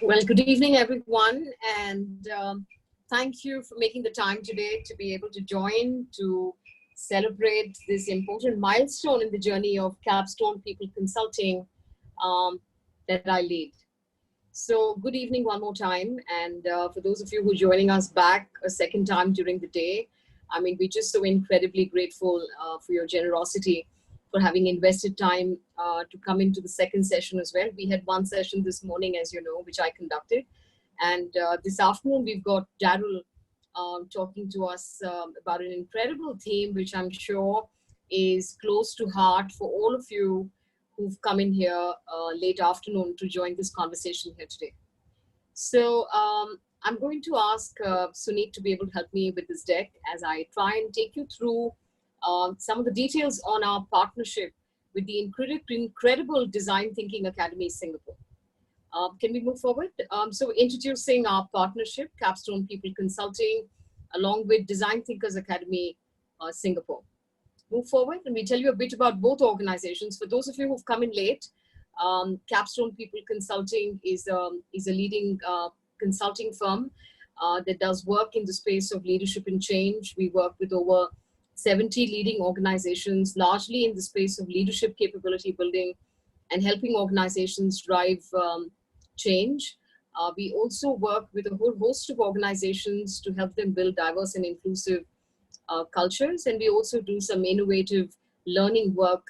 Well, good evening, everyone, and thank you for making the time today to be able to join to celebrate this important milestone in the journey of Capstone People Consulting um, that I lead. So, good evening one more time, and for those of you who are joining us back a second time during the day, I mean, we're just so incredibly grateful for your generosity, for having invested time to come into the second session as well. We had one session this morning, as you know, which I conducted. And this afternoon, we've got Daryl talking to us about an incredible theme, which I'm sure is close to heart for all of you who've come in here late afternoon to join this conversation here today. So I'm going to ask Suneet to be able to help me with this deck as I try and take you through some of the details on our partnership with the incredible Design Thinking Academy Singapore. Can we move forward? So introducing our partnership, Capstone People Consulting, along with Design Thinkers Academy Singapore. Move forward and we tell you a bit about both organizations. For those of you who've come in late, Capstone People Consulting is a leading consulting firm that does work in the space of leadership and change. We work with over 70 leading organizations, largely in the space of leadership capability building and helping organizations drive change. We also work with a whole host of organizations to help them build diverse and inclusive cultures, and we also do some innovative learning work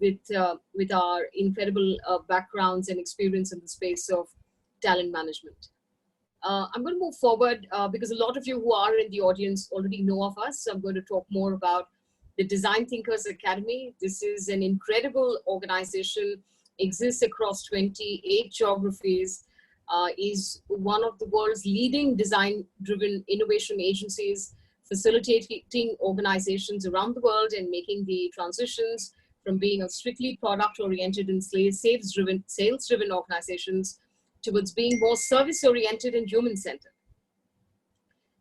with our incredible backgrounds and experience in the space of talent management. I'm going to move forward because a lot of you who are in the audience already know of us. So I'm going to talk more about the Design Thinkers Academy. This is an incredible organization, exists across 28 geographies, is one of the world's leading design-driven innovation agencies, facilitating organizations around the world and making the transitions from being a strictly product-oriented and sales-driven organizations towards being more service-oriented and human-centered.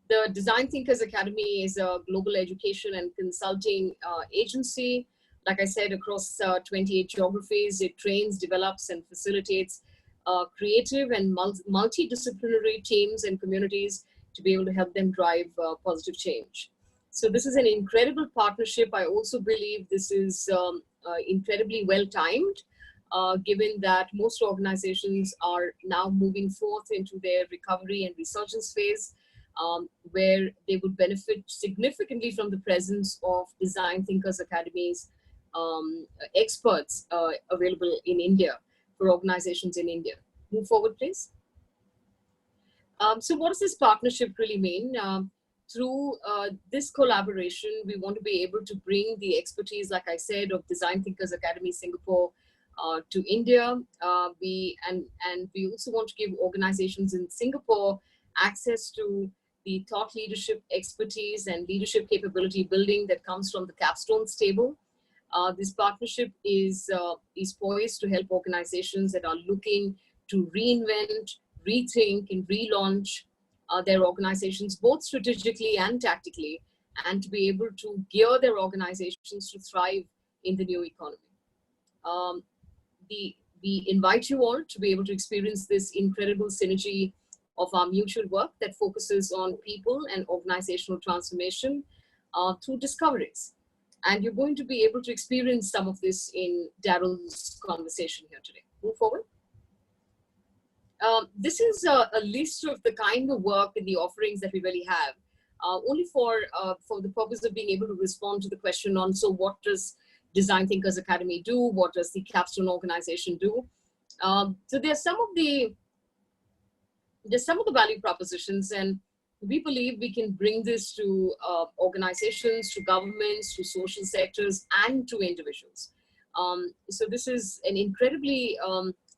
The Design Thinkers Academy is a global education and consulting agency. Like I said, across 28 geographies, it trains, develops, and facilitates creative and multidisciplinary teams and communities to be able to help them drive positive change. So this is an incredible partnership. I also believe this is incredibly well-timed, given that most organizations are now moving forth into their recovery and resurgence phase, where they would benefit significantly from the presence of Design Thinkers Academies experts available in India for organizations in India. Move forward, please. So what does this partnership really mean? Through this collaboration, we want to be able to bring the expertise, like I said, of Design Thinkers Academy Singapore to India. We also want to give organizations in Singapore access to the thought leadership expertise and leadership capability building that comes from the Capstone stable. This partnership is poised to help organizations that are looking to reinvent, rethink, and relaunch their organizations, both strategically and tactically, and to be able to gear their organizations to thrive in the new economy. We invite you all to be able to experience this incredible synergy of our mutual work that focuses on people and organizational transformation through discoveries. And you're going to be able to experience some of this in Daryl's conversation here today. Move forward. This is a list of the kind of work and the offerings that we really have, only for the purpose of being able to respond to the question on, so what does Design Thinkers Academy do? What does the Capstone organization do? So there's some of the value propositions, and we believe we can bring this to organizations, to governments, to social sectors, and to individuals. So this is an incredibly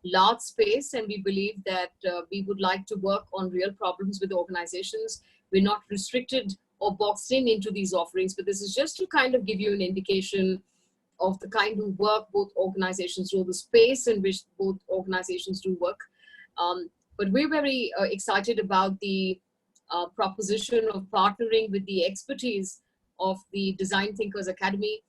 large space, and we believe that we would like to work on real problems with organizations. We're not restricted or boxed in into these offerings, but this is just to kind of give you an indication of the kind of work both organizations do, the space in which both organizations do work. But we're very excited about the proposition of partnering with the expertise of the Design Thinkers Academy,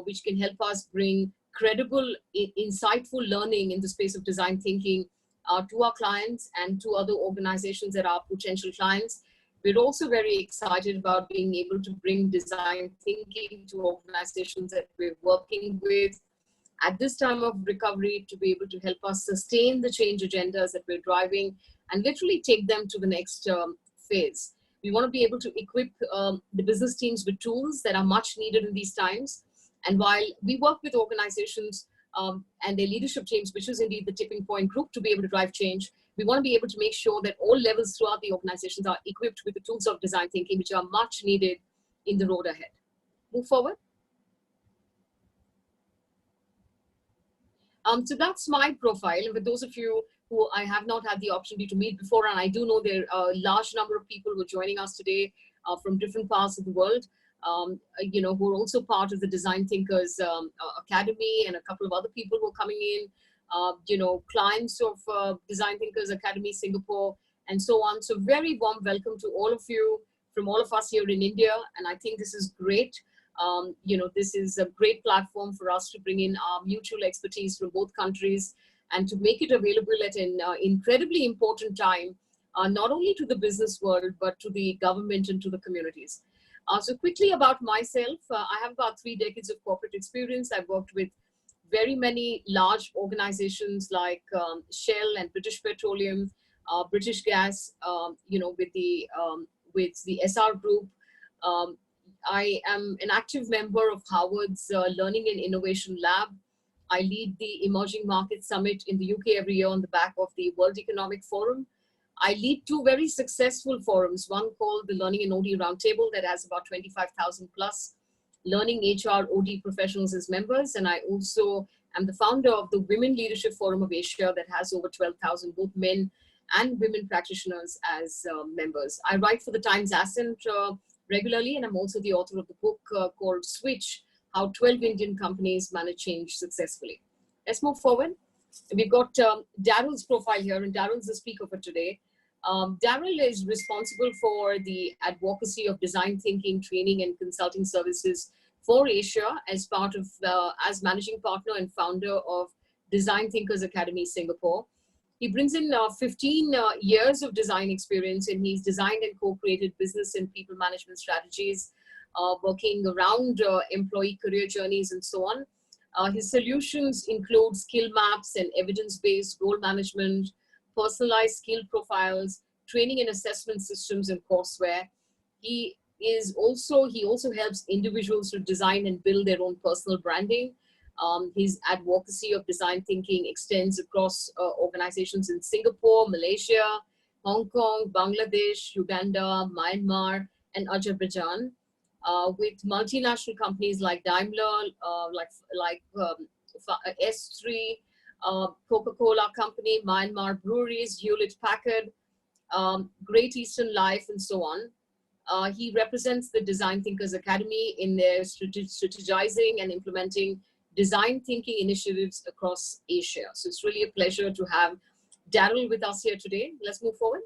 which can help us bring credible, insightful learning in the space of design thinking to our clients and to other organizations that are potential clients. We're also very excited about being able to bring design thinking to organizations that we're working with at this time of recovery to be able to help us sustain the change agendas that we're driving and literally take them to the next phase. We want to be able to equip the business teams with tools that are much needed in these times. And while we work with organizations and their leadership teams, which is indeed the tipping point group to be able to drive change, we want to be able to make sure that all levels throughout the organizations are equipped with the tools of design thinking, which are much needed in the road ahead. Move forward. So that's my profile. And for those of you who I have not had the opportunity to meet before, and I do know there are a large number of people who are joining us today from different parts of the world, who are also part of the Design Thinkers Academy, and a couple of other people who are coming in, clients of Design Thinkers Academy Singapore, and so on. So very warm welcome to all of you from all of us here in India. And I think this is great. This is a great platform for us to bring in our mutual expertise from both countries and to make it available at an incredibly important time, not only to the business world, but to the government and to the communities. So quickly about myself, I have about 3 decades of corporate experience. I've worked with very many large organizations like Shell and British Petroleum, British Gas, with the SR Group. I am an active member of Harvard's Learning and Innovation Lab. I lead the Emerging Markets Summit in the UK every year on the back of the World Economic Forum. I lead 2 very successful forums, one called the Learning and OD Roundtable that has about 25,000 plus learning HR OD professionals as members. And I also am the founder of the Women Leadership Forum of Asia that has over 12,000 both men and women practitioners as members. I write for the Times Ascent regularly, and I'm also the author of the book called Switch, How 12 Indian Companies Manage Change Successfully. Let's move forward. We've got Daryl's profile here, and Daryl's the speaker for today. Daryl is responsible for the advocacy of design thinking, training, and consulting services for Asia as part of, as managing partner and founder of Design Thinkers Academy Singapore. He brings in 15 years of design experience, and he's designed and co-created business and people management strategies, working around employee career journeys and so on. His solutions include skill maps and evidence-based goal management, personalized skill profiles, training and assessment systems, and courseware. He also helps individuals to design and build their own personal branding. His advocacy of design thinking extends across organizations in Singapore, Malaysia, Hong Kong, Bangladesh, Uganda, Myanmar, and Azerbaijan, with multinational companies like Daimler, S3, Coca-Cola Company, Myanmar Breweries, Hewlett-Packard, Great Eastern Life, and so on. He represents the Design Thinkers Academy in their strategizing and implementing design thinking initiatives across Asia. So it's really a pleasure to have Daryl with us here today. Let's move forward.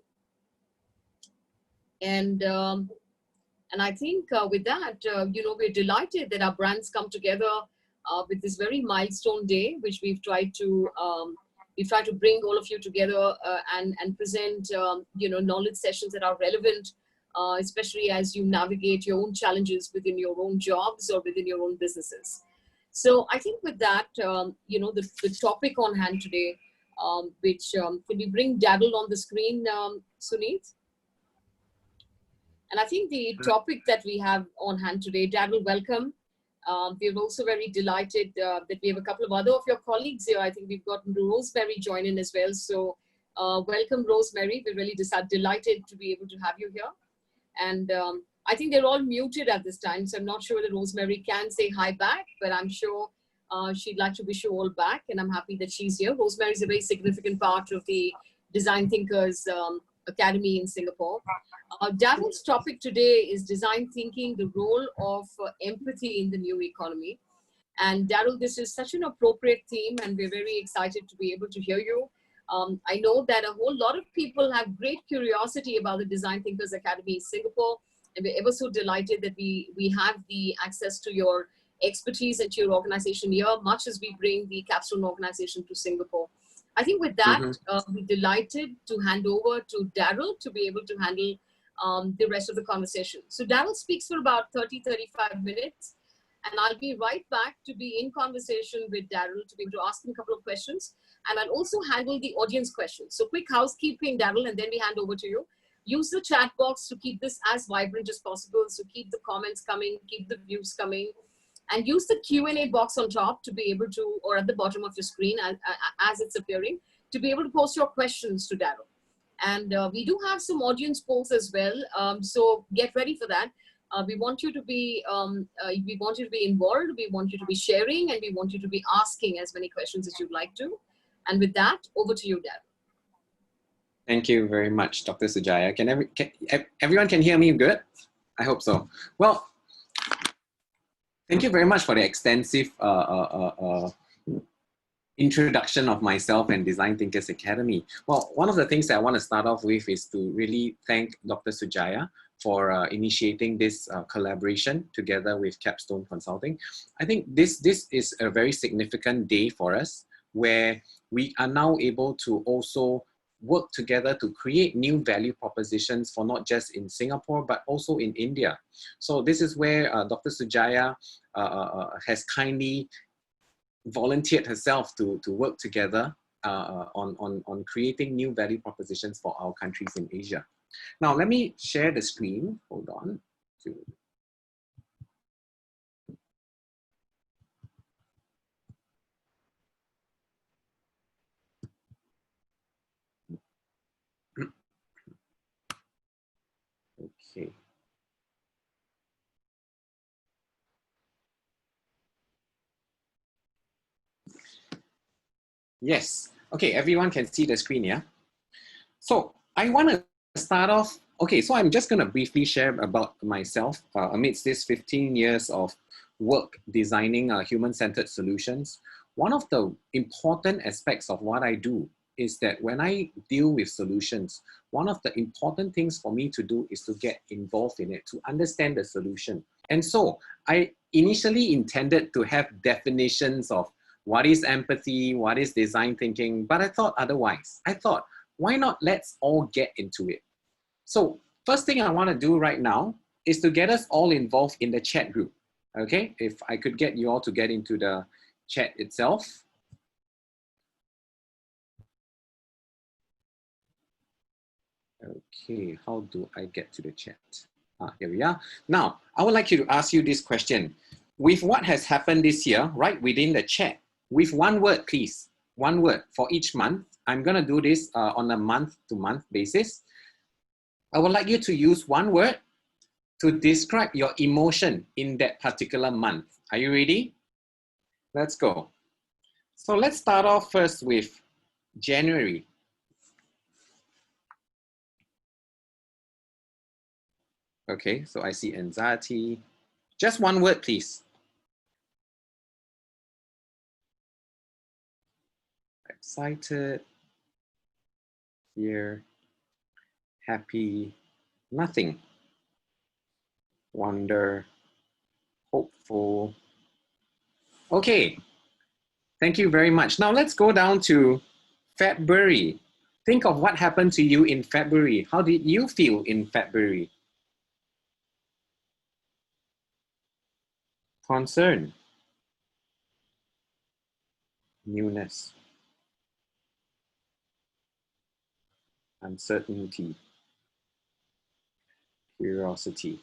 And I think with that, we're delighted that our brands come together with this very milestone day, which we've tried to bring all of you together and present, knowledge sessions that are relevant, especially as you navigate your own challenges within your own jobs or within your own businesses. So I think with that, the topic on hand today, which can we bring Daryl on the screen, Suneet? And I think the topic that we have on hand today, Daryl, welcome. We're also very delighted that we have a couple of other of your colleagues here. I think we've got Rosemary join in as well. So welcome, Rosemary. We're really delighted to be able to have you here. And I think they're all muted at this time, so I'm not sure that Rosemary can say hi back, but I'm sure she'd like to wish you all back, and I'm happy that she's here. Rosemary is a very significant part of the Design Thinkers Academy in Singapore. Daryl's topic today is design thinking, the role of empathy in the new economy. And Daryl, this is such an appropriate theme, and we're very excited to be able to hear you. I know that a whole lot of people have great curiosity about the Design Thinkers Academy in Singapore, and we're ever so delighted that we have the access to your expertise and to your organization here, much as we bring the capstone organization to Singapore. I think with that, Mm-hmm. we're delighted to hand over to Daryl to be able to handle the rest of the conversation. So Daryl speaks for about 30, 35 minutes, and I'll be right back to be in conversation with Daryl to be able to ask him a couple of questions, and I'll also handle the audience questions. So quick housekeeping, Daryl, and then we hand over to you. Use the chat box to keep this as vibrant as possible. So keep the comments coming, keep the views coming, and use the Q&A box on top to be able to, or at the bottom of your screen as it's appearing, to be able to post your questions to Daryl. And we do have some audience polls as well. So get ready for that. We want you to be involved. We want you to be sharing, and we want you to be asking as many questions as you'd like to. And with that, over to you, Daryl. Thank you very much, Dr. Sujaya. Everyone can hear me good? I hope so. Well, thank you very much for the extensive introduction of myself and Design Thinkers Academy. Well, one of the things that I want to start off with is to really thank Dr. Sujaya for initiating this collaboration together with Capstone Consulting. I think this is a very significant day for us, where we are now able to also work together to create new value propositions for not just in Singapore, but also in India. So this is where Dr. Sujaya has kindly volunteered herself to work together on creating new value propositions for our countries in Asia. Now, let me share the screen. Hold on. Okay. Yes. Okay, everyone can see the screen, yeah? So I want to start off. Okay, so I'm just going to briefly share about myself amidst this 15 years of work designing human-centered solutions. One of the important aspects of what I do is that when I deal with solutions, one of the important things for me to do is to get involved in it, to understand the solution. And so I initially intended to have definitions of what is empathy, what is design thinking, but I thought otherwise. I thought, why not let's all get into it? So first thing I want to do right now is to get us all involved in the chat group. Okay, if I could get you all to get into the chat itself. Okay, how do I get to the chat? Here we are. Now, I would like you to ask you this question. With what has happened this year, right within the chat, with one word, please, one word for each month. I'm going to do this on a month-to-month basis. I would like you to use one word to describe your emotion in that particular month. Are you ready? Let's go. So let's start off first with January. Okay, so I see anxiety. Just one word, please. Excited, fear, happy, nothing. Wonder, hopeful. Okay, thank you very much. Now let's go down to February. Think of what happened to you in February. How did you feel in February? Concern, newness, uncertainty, curiosity,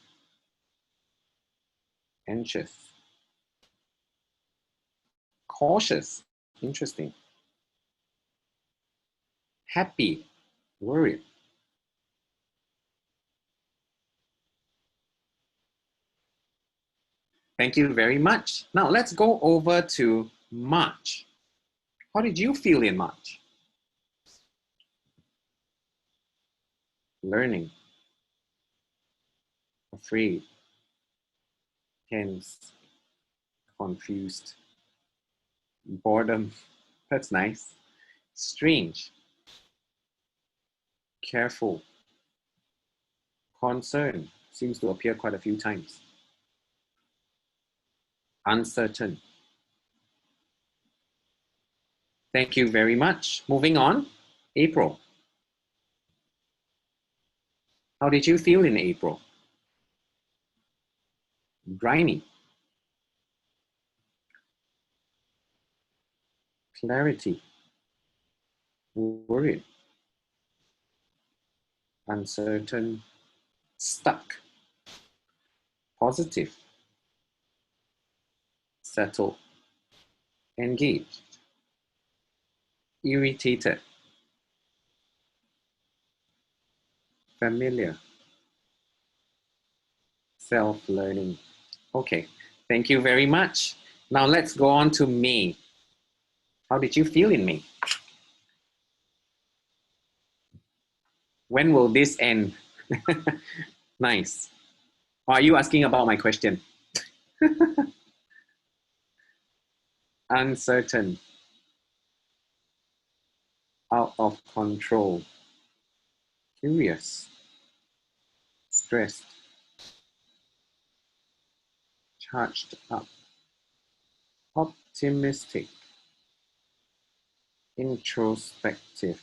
anxious, cautious, interesting, happy, worried. Thank you very much. Now let's go over to March. How did you feel in March? Learning, afraid, tense, confused, boredom, that's nice, strange, careful, concern, seems to appear quite a few times, uncertain, Thank you very much. Moving on, April. How did you feel in April? Grimy. Clarity. Worried. Uncertain. Stuck. Positive. Settled. Engaged. Irritated. Familiar. Self-learning. Okay, thank you very much. Now let's go on to May. How did you feel in May? When will this end? Nice. Or are you asking about my question? Uncertain. Out of control. Curious. Stressed. Charged up. Optimistic. Introspective.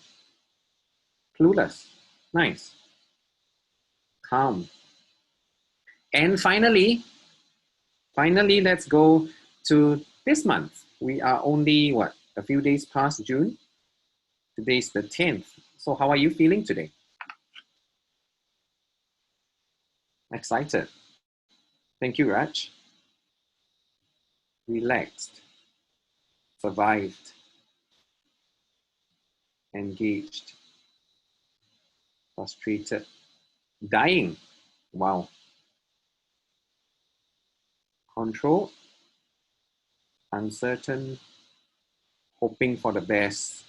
Clueless. Nice. Calm. And finally, let's go to this month. We are only, what, a few days past June? Today's the 10th. So how are you feeling today? Excited. Thank you, Raj. Relaxed. Survived. Engaged. Frustrated. Dying. Wow. Control. Uncertain. Hoping for the best.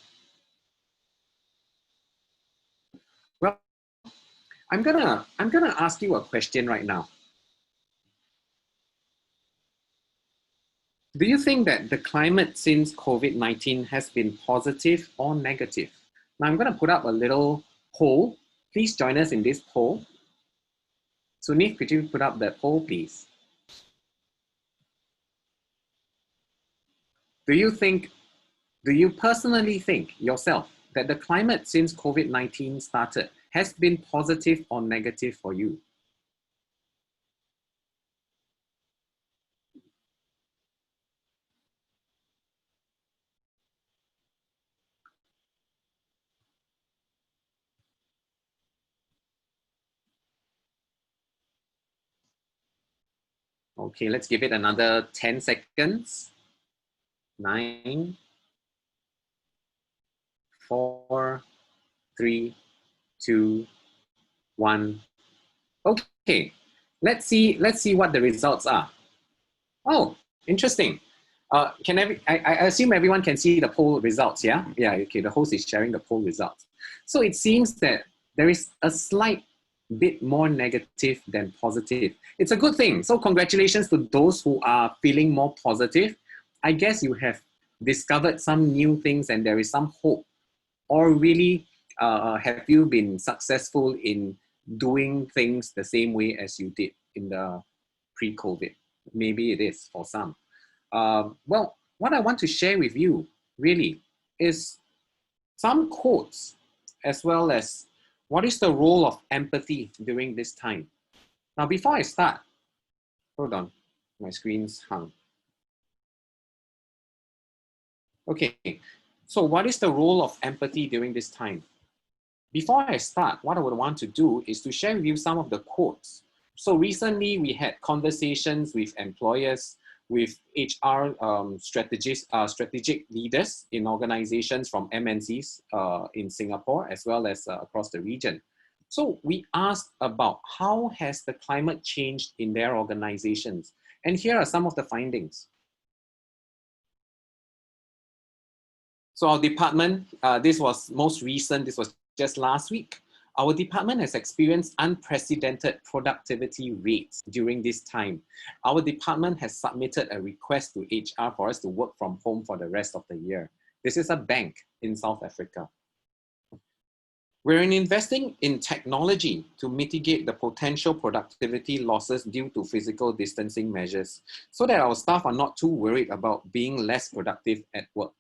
Well, I'm gonna ask you a question right now. Do you think that the climate since COVID-19 has been positive or negative? Now I'm going to put up a little poll. Please join us in this poll. Sunif, could you put up the poll, please? Do you personally think yourself that the climate since COVID-19 started has been positive or negative for you? Okay, let's give it another 10 seconds. 9, 4, 3, 2, 1. Okay, let's see what the results are. Oh, interesting. I assume everyone can see the poll results, yeah? Yeah, okay, the host is sharing the poll results. So it seems that there is a slight bit more negative than positive. It's a good thing. So congratulations to those who are feeling more positive. I guess you have discovered some new things and there is some hope. Or really, have you been successful in doing things the same way as you did in the pre-COVID? Maybe it is for some. Well, what I want to share with you really is some quotes as well as what is the role of empathy during this time. Now, before I start, hold on, my screen's hung. Okay, so what is the role of empathy during this time? Before I start, what I would want to do is to share with you some of the quotes. So recently we had conversations with employers, with HR strategic leaders in organizations from MNCs in Singapore, as well as across the region. So we asked about how has the climate changed in their organizations? And here are some of the findings. So our department, this was most recent, this was just last week. Our department has experienced unprecedented productivity rates during this time. Our department has submitted a request to HR for us to work from home for the rest of the year. This is a bank in South Africa. We're investing in technology to mitigate the potential productivity losses due to physical distancing measures so that our staff are not too worried about being less productive at work.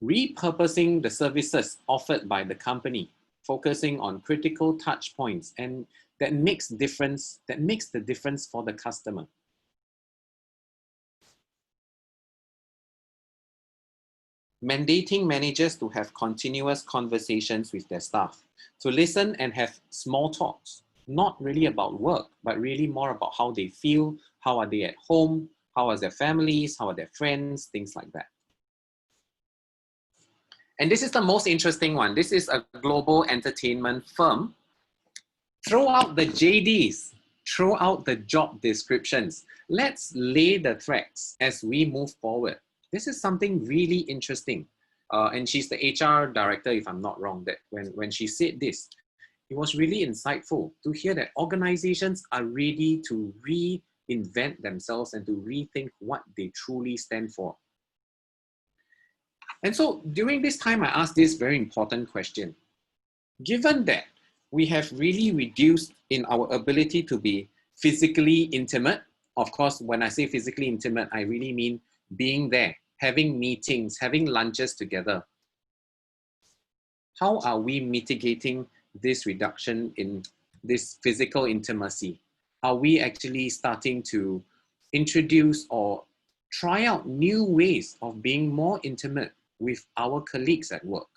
repurposing the services offered by the company, focusing on critical touch points, and that makes the difference for the customer. Mandating managers to have continuous conversations with their staff, to listen and have small talks, not really about work, but really more about how they feel, how are they at home, how are their families, how are their friends, things like that. And this is the most interesting one. This is a global entertainment firm. Throw out the JDs, throw out the job descriptions. Let's lay the threads as we move forward. This is something really interesting. And she's the HR director, if I'm not wrong, that when she said this, it was really insightful to hear that organizations are ready to reinvent themselves and to rethink what they truly stand for. And so during this time, I asked this very important question. Given that we have really reduced in our ability to be physically intimate, of course, when I say physically intimate, I really mean being there, having meetings, having lunches together. How are we mitigating this reduction in this physical intimacy? Are we actually starting to introduce or try out new ways of being more intimate with our colleagues at work?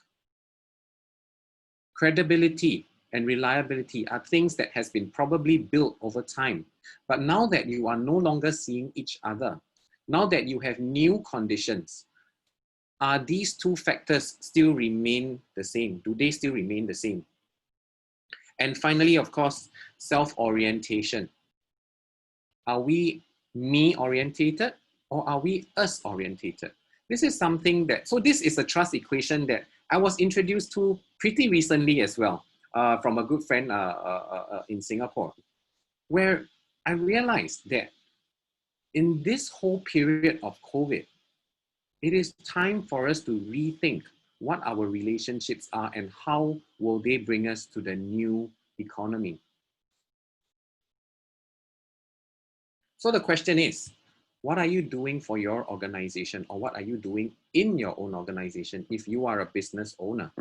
Credibility and reliability are things that has been probably built over time. But now that you are no longer seeing each other, now that you have new conditions, are these two factors still remain the same? Do they still remain the same? And finally, of course, self-orientation. Are we me-orientated or are we us-orientated? This is something that, so this is a trust equation that I was introduced to pretty recently as well from a good friend in Singapore, where I realized that in this whole period of COVID, it is time for us to rethink what our relationships are and how will they bring us to the new economy. So the question is, what are you doing for your organization, or what are you doing in your own organization if you are a business owner?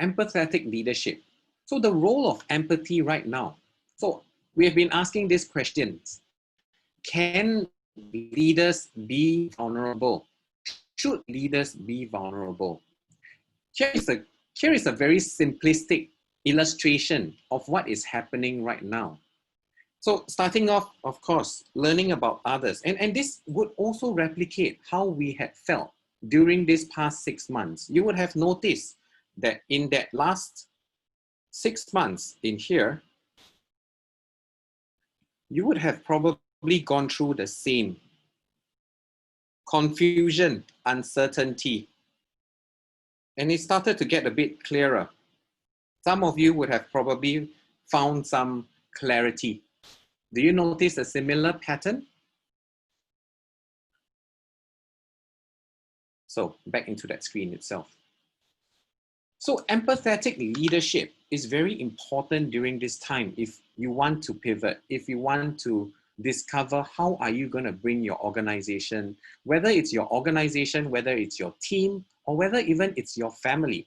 Empathetic leadership. So the role of empathy right now. So we have been asking these questions. Can leaders be vulnerable? Should leaders be vulnerable? Here is a very simplistic illustration of what is happening right now. So starting off, of course, learning about others. And this would also replicate how we had felt during this past 6 months. You would have noticed that in that last 6 months in here, you would have probably gone through the same confusion, uncertainty. And it started to get a bit clearer. Some of you would have probably found some clarity. Do you notice a similar pattern? So back into that screen itself. So empathetic leadership is very important during this time if you want to pivot, if you want to discover how are you going to bring your organization, whether it's your organization, whether it's your team, or whether even it's your family.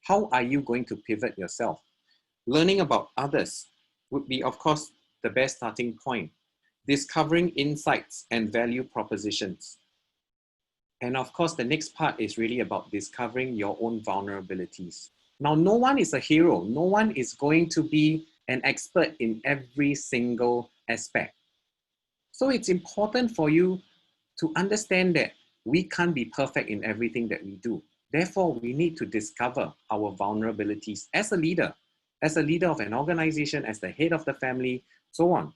How are you going to pivot yourself? Learning about others would be, of course, the best starting point. Discovering insights and value propositions. And of course, the next part is really about discovering your own vulnerabilities. Now, no one is a hero. No one is going to be an expert in every single aspect. So it's important for you to understand that we can't be perfect in everything that we do. Therefore, we need to discover our vulnerabilities as a leader of an organization, as the head of the family, so on.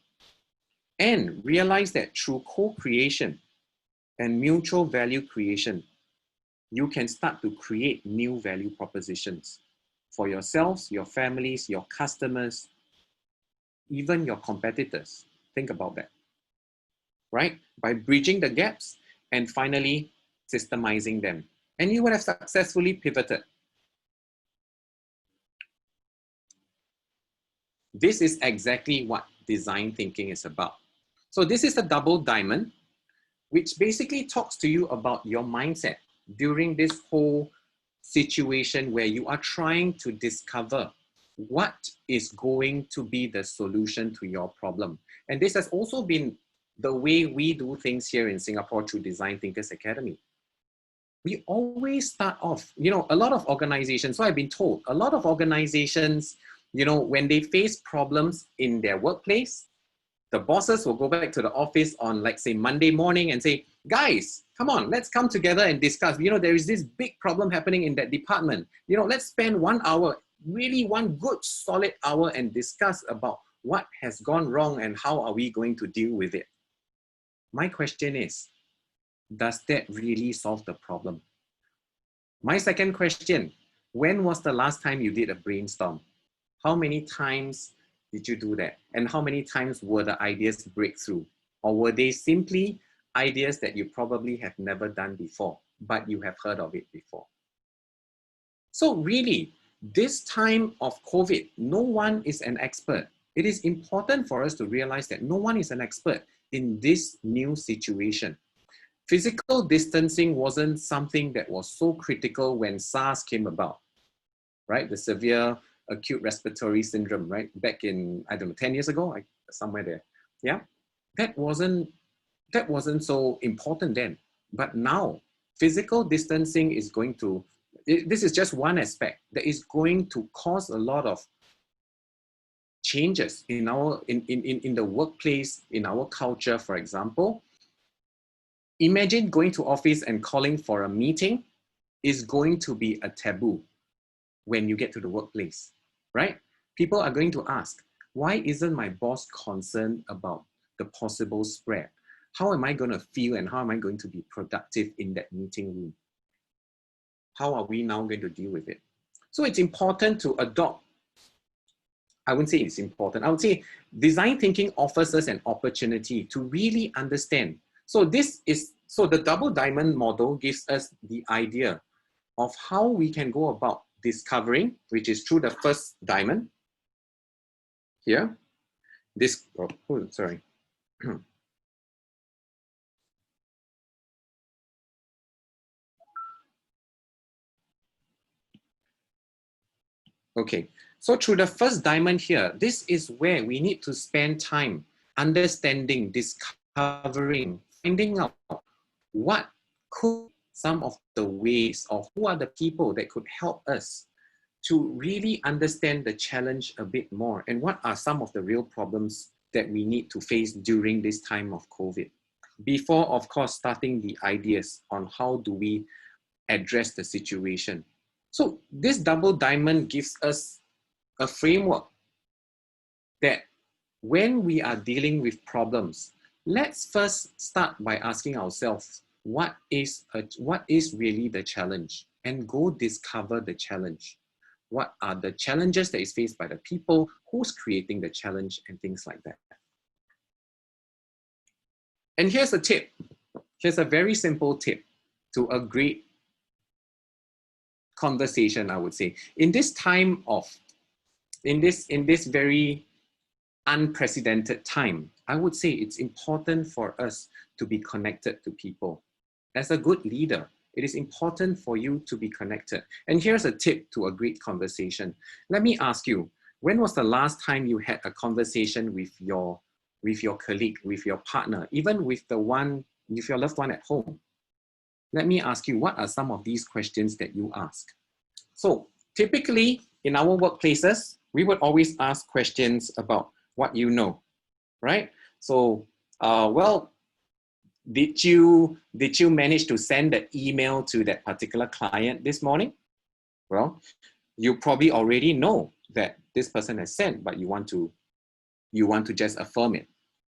And realize that through co-creation and mutual value creation, you can start to create new value propositions for yourselves, your families, your customers, even your competitors. Think about that, right? By bridging the gaps and finally systemizing them. And you would have successfully pivoted. This is exactly what design thinking is about. So this is the double diamond. which basically talks to you about your mindset during this whole situation where you are trying to discover what is going to be the solution to your problem. And this has also been the way we do things here in Singapore through Design Thinkers Academy. We always start off, a lot of organizations, so I've been told, a lot of organizations, when they face problems in their workplace, the bosses will go back to the office on, like, say, Monday morning and say, guys, come on, let's come together and discuss. There is this big problem happening in that department. Let's spend 1 hour, really one good solid hour, and discuss about what has gone wrong and how are we going to deal with it. My question is, does that really solve the problem? My second question, when was the last time you did a brainstorm? How many times did you do that? And how many times were the ideas breakthrough? Or were they simply ideas that you probably have never done before, but you have heard of it before? So really, this time of COVID, no one is an expert. It is important for us to realize that no one is an expert in this new situation. Physical distancing wasn't something that was so critical when SARS came about, right? The severe acute respiratory syndrome, right? Back in, I don't know, 10 years ago, somewhere there. Yeah, that wasn't so important then. But now, physical distancing is going to, this is just one aspect that is going to cause a lot of changes in the workplace, in our culture, for example. Imagine going to office and calling for a meeting is going to be a taboo when you get to the workplace, right? People are going to ask, why isn't my boss concerned about the possible spread? How am I going to feel and how am I going to be productive in that meeting room? How are we now going to deal with it? So it's important to adopt. I wouldn't say it's important. I would say design thinking offers us an opportunity to really understand. So the double diamond model gives us the idea of how we can go about discovering, which is through the first diamond here. Sorry. Okay, so through the first diamond here, this is where we need to spend time understanding, discovering, finding out what could some of the ways, or who are the people that could help us to really understand the challenge a bit more, and what are some of the real problems that we need to face during this time of COVID. Before, of course, starting the ideas on how do we address the situation. So this double diamond gives us a framework that when we are dealing with problems, let's first start by asking ourselves, what is really the challenge? And go discover the challenge. What are the challenges that is faced by the people? Who's creating the challenge and things like that. And here's a tip. Here's a very simple tip to a great conversation, I would say. In this time of, in this very unprecedented time, I would say it's important for us to be connected to people. As a good leader, it is important for you to be connected. And here's a tip to a great conversation. Let me ask you, when was the last time you had a conversation with your colleague, with your partner, even with your loved one at home? Let me ask you, what are some of these questions that you ask? So typically in our workplaces, we would always ask questions about what you know, right? So, well, did you manage to send the email to that particular client this morning? Well, you probably already know that this person has sent, but you want to just affirm it.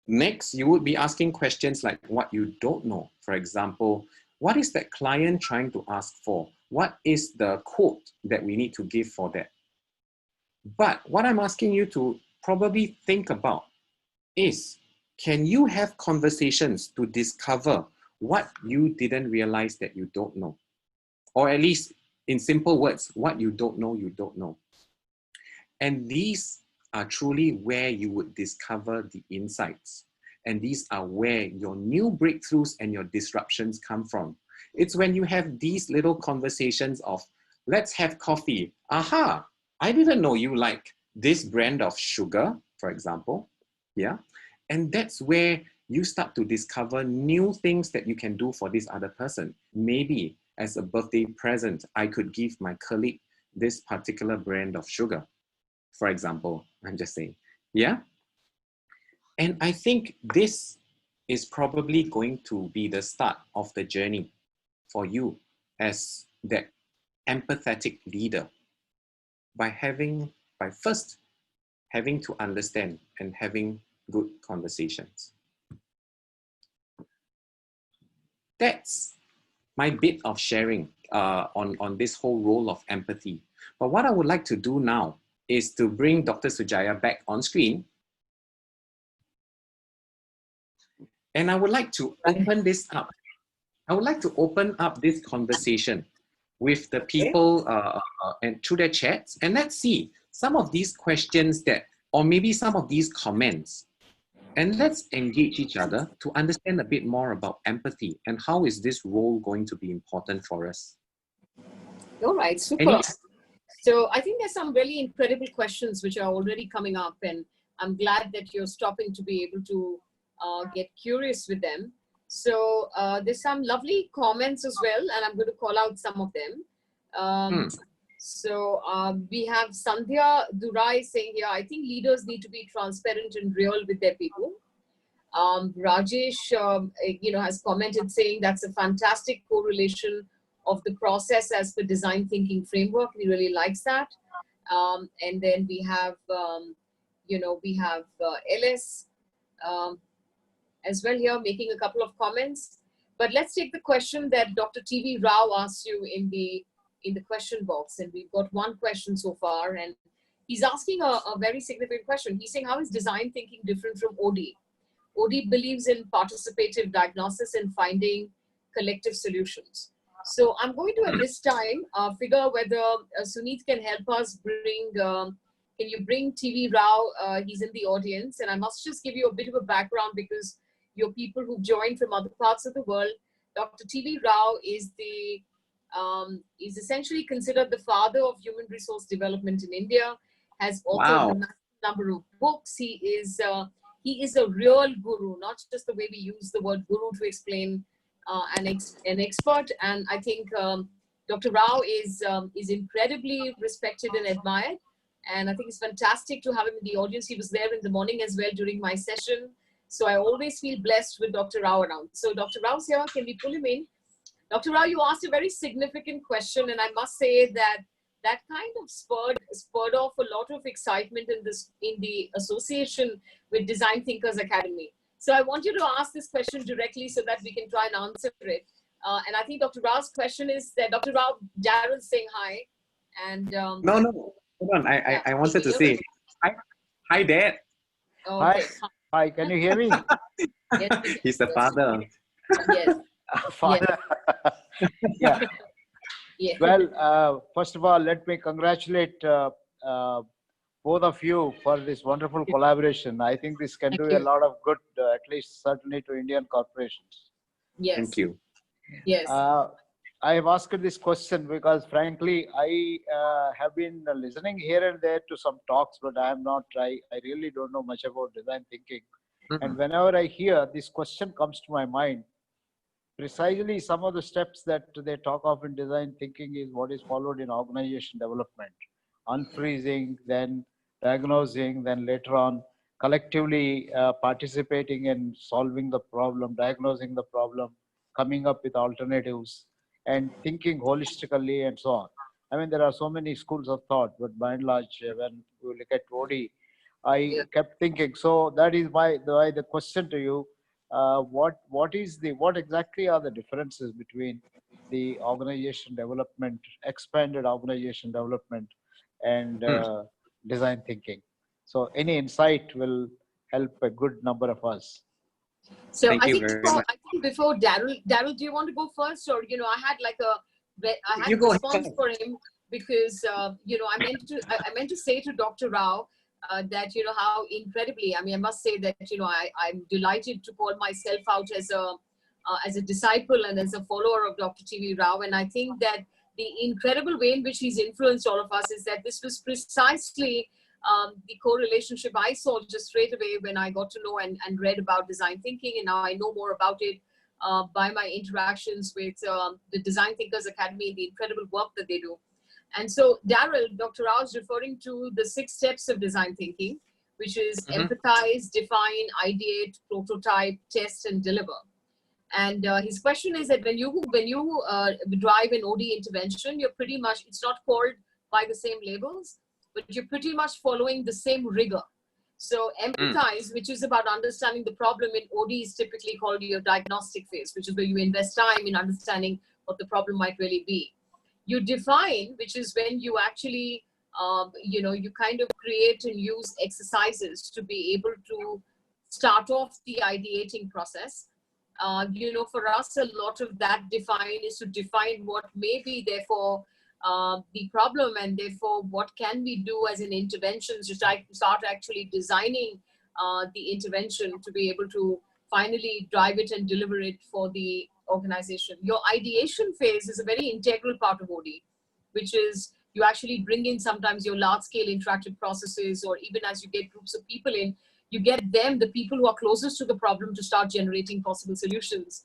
Next, you would be asking questions like what you don't know. For example, what is that client trying to ask for? What is the quote that we need to give for that? But what I'm asking you to probably think about is, can you have conversations to discover what you didn't realize that you don't know? Or at least in simple words, what you don't know, you don't know. And these are truly where you would discover the insights. And these are where your new breakthroughs and your disruptions come from. It's when you have these little conversations of, let's have coffee. Aha, I didn't know you like this brand of sugar, for example. Yeah. And that's where you start to discover new things that you can do for this other person. Maybe as a birthday present, I could give my colleague this particular brand of sugar, for example. I'm just saying. Yeah. And I think this is probably going to be the start of the journey for you as that empathetic leader by first having to understand and having good conversations. That's my bit of sharing on this whole role of empathy. But what I would like to do now is to bring Dr. Sujaya back on screen. And I would like to open this up. I would like to open up this conversation with the people and through their chats. And let's see some of these questions that, or maybe some of these comments. And let's engage each other to understand a bit more about empathy and how is this role going to be important for us. All right, super. So I think there's some really incredible questions which are already coming up, and I'm glad that you're stopping to be able to get curious with them. So there's some lovely comments as well, and I'm going to call out some of them. So we have Sandhya Durai saying here, I think leaders need to be transparent and real with their people. Rajesh, has commented saying that's a fantastic correlation of the process as per design thinking framework. He really likes that. And then we have, LS as well here making a couple of comments. But let's take the question that Dr. T.V. Rao asked you in the question box, and we've got one question so far, and he's asking a very significant question. He's saying, how is design thinking different from OD? OD believes in participative diagnosis and finding collective solutions. So I'm going to, at this time, figure whether Suneet can help us bring, can you bring TV Rao? He's in the audience, and I must just give you a bit of a background because you're people who've joined from other parts of the world. Dr. TV Rao is is essentially considered the father of human resource development in India, has authored a massive number of books. He is a real guru, not just the way we use the word guru to explain an expert. And I think Dr. Rao is incredibly respected and admired. And I think it's fantastic to have him in the audience. He was there in the morning as well during my session. So I always feel blessed with Dr. Rao around. So Dr. Rao's here. Can we pull him in? Dr. Rao, you asked a very significant question, and I must say that kind of spurred off a lot of excitement in the association with Design Thinkers Academy. So I want you to ask this question directly so that we can try and answer it. And I think Dr. Rao's question is that Dr. Rao, Daryl saying hi. And no, hold on. I wanted to say hi, Dad. Oh, okay. Hi, can you hear me? Yes, he's the father. Yes. Father. Yeah. Yeah. Well, first of all, let me congratulate both of you for this wonderful collaboration. I think this can do a lot of good, at least certainly to Indian corporations. Yes. Thank you. Yes. I have asked this question because, frankly, I have been listening here and there to some talks, but I really don't know much about design thinking. And whenever I hear this question comes to my mind, precisely some of the steps that they talk of in design thinking is what is followed in organization development. Unfreezing, then diagnosing, then later on collectively participating in solving the problem, diagnosing the problem, coming up with alternatives, and thinking holistically and so on. I mean, there are so many schools of thought, but by and large, when we look at OD, I kept thinking. So that is why the question to you, what exactly are the differences between the organization development, expanded organization development, and design thinking? So any insight will help a good number of us. So I think before Daryl, do you want to go first, or I had a response for him because I meant to say to Dr. Rao that, how incredibly, I mean, I must say that, I'm delighted to call myself out as a disciple and as a follower of Dr. T.V. Rao. And I think that the incredible way in which he's influenced all of us is that this was precisely the core-relationship I saw just straight away when I got to know and read about design thinking. And now I know more about it by my interactions with the Design Thinkers Academy, the incredible work that they do. And so, Daryl, Dr. Rao is referring to the 6 steps of design thinking, which is empathize, define, ideate, prototype, test, and deliver. And his question is that when you drive an OD intervention, you're pretty much, it's not called by the same labels, but you're pretty much following the same rigor. So empathize, which is about understanding the problem in OD, is typically called your diagnostic phase, which is where you invest time in understanding what the problem might really be. You define, which is when you actually, you kind of create and use exercises to be able to start off the ideating process. For us, a lot of that define is to define what may be therefore the problem, and therefore what can we do as an intervention to start actually designing the intervention to be able to finally drive it and deliver it for the organization. Your ideation phase is a very integral part of OD, which is you actually bring in sometimes your large scale interactive processes, or even as you get groups of people in, you get them, the people who are closest to the problem, to start generating possible solutions.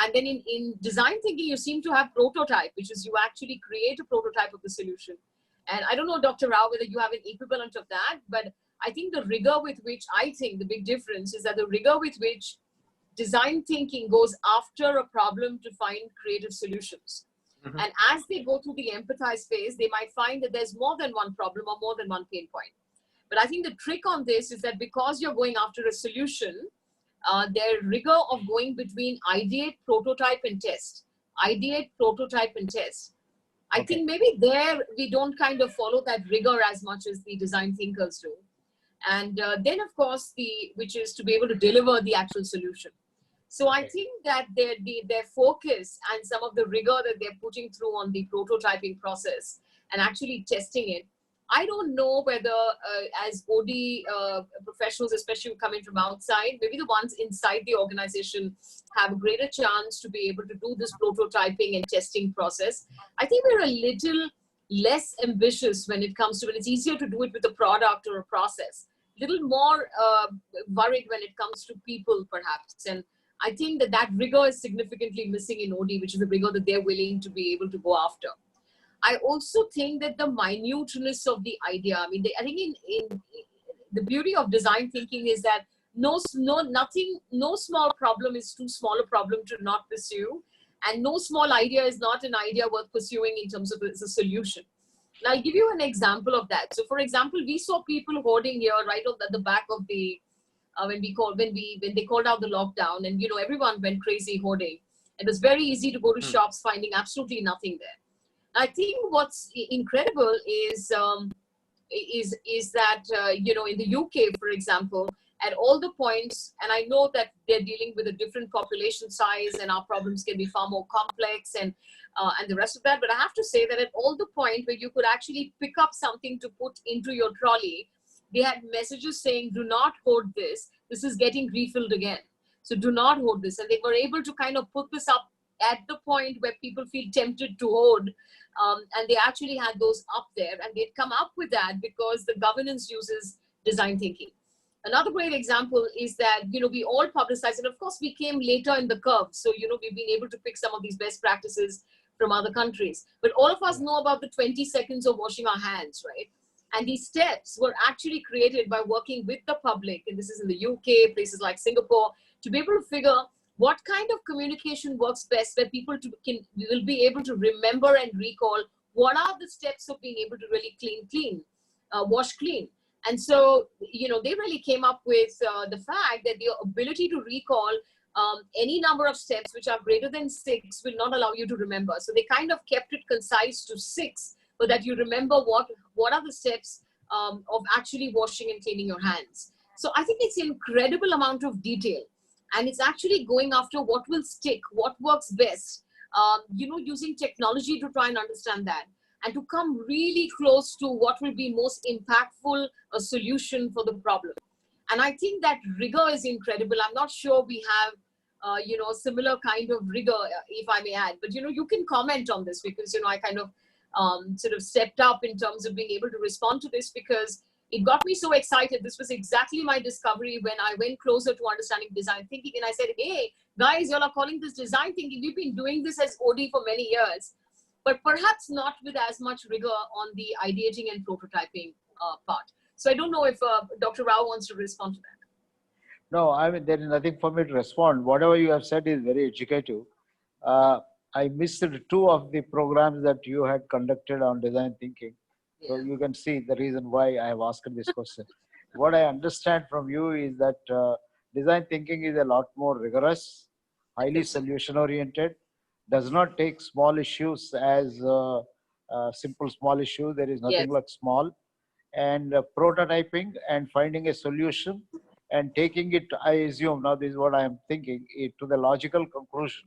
And then in design thinking, you seem to have prototype, which is you actually create a prototype of the solution. And I don't know, Dr. Rao, whether you have an equivalent of that, but I think the rigor with which, I think the big difference is that the rigor with which design thinking goes after a problem to find creative solutions. And as they go through the empathize phase, they might find that there's more than one problem or more than one pain point. But I think the trick on this is that because you're going after a solution, their rigor of going between ideate, prototype, and test. Ideate, prototype, and test. I think maybe there we don't kind of follow that rigor as much as the design thinkers do. And then, of course, which is to be able to deliver the actual solution. So I think that their focus and some of the rigor that they're putting through on the prototyping process and actually testing it, I don't know whether as OD professionals, especially who come in from outside, maybe the ones inside the organization have a greater chance to be able to do this prototyping and testing process. I think we're a little less ambitious when it comes to it. It's easier to do it with a product or a process. Little more worried when it comes to people, perhaps. And I think that rigor is significantly missing in OD, which is the rigor that they're willing to be able to go after. I also think that the minuteness of the idea, I mean, I think in the beauty of design thinking is that no small problem is too small a problem to not pursue. And no small idea is not an idea worth pursuing in terms of as a solution. And I'll give you an example of that. So for example, we saw people hoarding here right at the back of the, when they called out the lockdown, and everyone went crazy hoarding. It was very easy to go to shops finding absolutely nothing there. I think what's incredible is that in the UK, for example, at all the points, and I know that they're dealing with a different population size, and our problems can be far more complex, and the rest of that. But I have to say that at all the point where you could actually pick up something to put into your trolley, they had messages saying, "Do not hoard this. This is getting refilled again. So do not hoard this." And they were able to kind of put this up at the point where people feel tempted to hoard. And they actually had those up there, and they'd come up with that because the governance uses design thinking. Another great example is that, we all publicize, and of course we came later in the curve. So, we've been able to pick some of these best practices from other countries, but all of us know about the 20 seconds of washing our hands, right? And these steps were actually created by working with the public. And this is in the UK, places like Singapore, to be able to figure what kind of communication works best, where people will be able to remember and recall what are the steps of being able to really wash clean. And so, they really came up with the fact that the ability to recall any number of steps which are greater than 6 will not allow you to remember. So they kind of kept it concise to 6 so that you remember what are the steps of actually washing and cleaning your hands. So I think it's an incredible amount of detail. And it's actually going after what will stick, what works best, using technology to try and understand that. and to come really close to what will be most impactful a solution for the problem. And I think that rigor is incredible. I'm not sure we have, similar kind of rigor, if I may add. But, you can comment on this because, I kind of sort of stepped up in terms of being able to respond to this because it got me so excited. This was exactly my discovery when I went closer to understanding design thinking. And I said, hey, guys, y'all are calling this design thinking. We've been doing this as OD for many years, but perhaps not with as much rigor on the ideating and prototyping part. So I don't know if Dr. Rao wants to respond to that. No, I mean, there is nothing for me to respond. Whatever you have said is very educative. I missed 2 of the programs that you had conducted on design thinking. So you can see the reason why I have asked this question. What I understand from you is that design thinking is a lot more rigorous, highly solution oriented, does not take small issues as simple small issue. There is nothing like small, and prototyping and finding a solution and taking it, I assume, now this is what I am thinking, to the logical conclusion.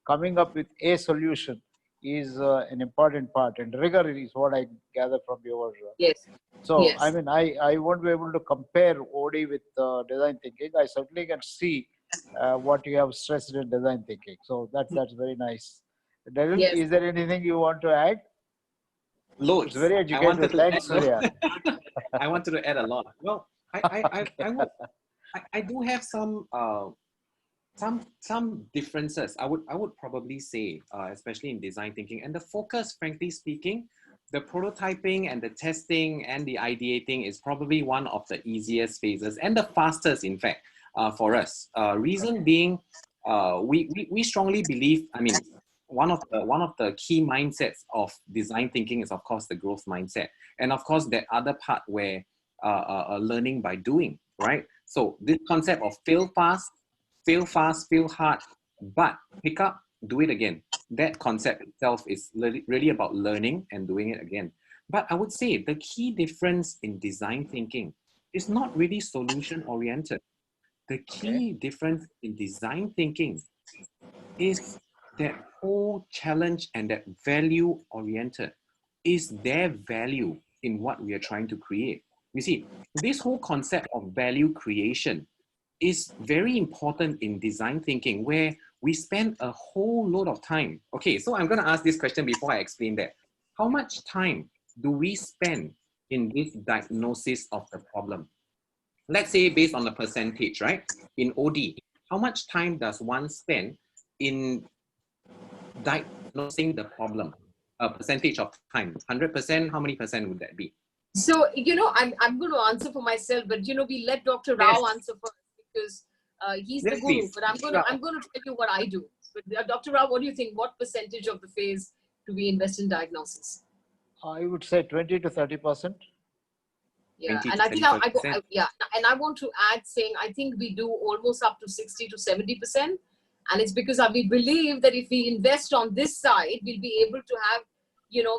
Coming up with a solution is an important part, and rigor is what I gather from your. So, I mean, I won't be able to compare OD with design thinking. I certainly can see what you have stressed in design thinking. So that's very nice. Daryl, is there anything you want to add? Loads. It's very educated. Thanks, Surya. I wanted to add a lot. Well, I do have some differences. I would probably say, especially in design thinking, and the focus, frankly speaking, the prototyping and the testing and the ideating is probably one of the easiest phases and the fastest, in fact, for us. Reason being, we strongly believe. I mean, one of the key mindsets of design thinking is, of course, the growth mindset, and of course, that other part where learning by doing, right? So this concept of fail fast, fail hard, but pick up, do it again. That concept itself is really about learning and doing it again. But I would say the key difference in design thinking is not really solution oriented. The key difference in design thinking is that whole challenge and that value oriented. Is there value in what we are trying to create? You see, this whole concept of value creation is very important in design thinking, where we spend a whole lot of time. Okay, so I'm going to ask this question before I explain that. How much time do we spend in this diagnosis of the problem? Let's say based on the percentage, right? In OD, how much time does one spend in diagnosing the problem? A percentage of time, 100%, how many percent would that be? So, I'm going to answer for myself, but, we let Dr. Rao answer first because he's the guru, please. But I'm going to tell you what I do. But Dr. Rao, what do you think? What percentage of the phase do we invest in diagnosis? I would say 20 to 30%. Yeah, and I think and I want to add saying I think we do almost up to 60 to 70%. And it's because we believe that if we invest on this side, we'll be able to have,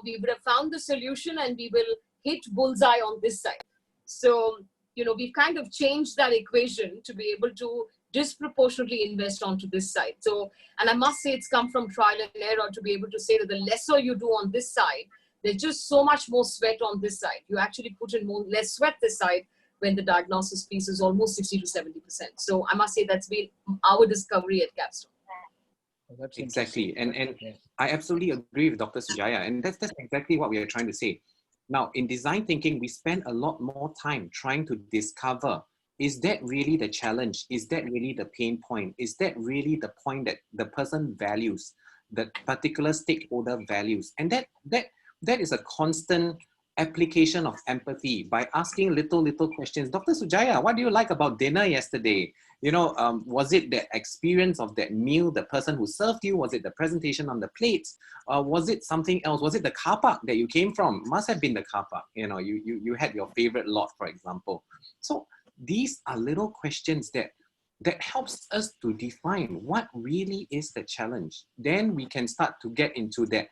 we would have found the solution and we will hit bullseye on this side. So, we've kind of changed that equation to be able to disproportionately invest onto this side. So, and I must say it's come from trial and error to be able to say that the lesser you do on this side, there's just so much more sweat on this side. You actually put in less sweat this side when the diagnosis piece is almost 60 to 70%. So I must say that's been our discovery at Capstone. Oh, that's exactly. And I absolutely agree with Dr. Sujaya. And that's exactly what we are trying to say. Now, in design thinking, we spend a lot more time trying to discover, is that really the challenge? Is that really the pain point? Is that really the point that the person values, the particular stakeholder values? And that is a constant application of empathy by asking little questions. Dr. Sujaya, what do you like about dinner yesterday? Was it the experience of that meal, the person who served you? Was it the presentation on the plates? Was it something else? Was it the car park that you came from? Must have been the car park. You had your favorite lot, for example. So these are little questions that helps us to define what really is the challenge. Then we can start to get into that.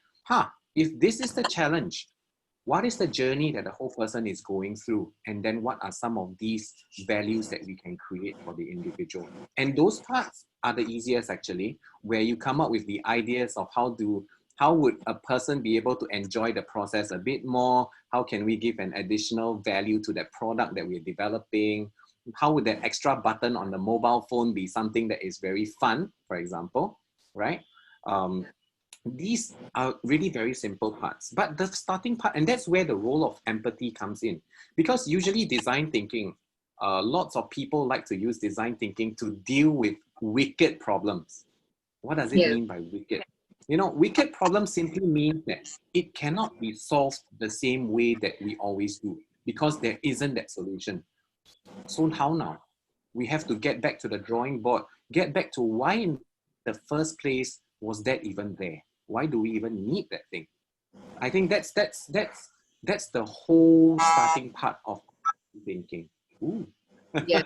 If this is the challenge, what is the journey that the whole person is going through? And then what are some of these values that we can create for the individual? And those parts are the easiest, actually, where you come up with the ideas of how to How would a person be able to enjoy the process a bit more? How can we give an additional value to that product that we're developing? How would that extra button on the mobile phone be something that is very fun, for example, right? These are really very simple parts, but the starting part, and that's where the role of empathy comes in, because usually design thinking, lots of people like to use design thinking to deal with wicked problems. What does it mean by wicked? You know, wicked problems simply mean that it cannot be solved the same way that we always do, because there isn't that solution. So how now? We have to get back to the drawing board, get back to why in the first place was that even there? Why do we even need that thing? I think that's the whole starting part of thinking. Ooh. Yeah.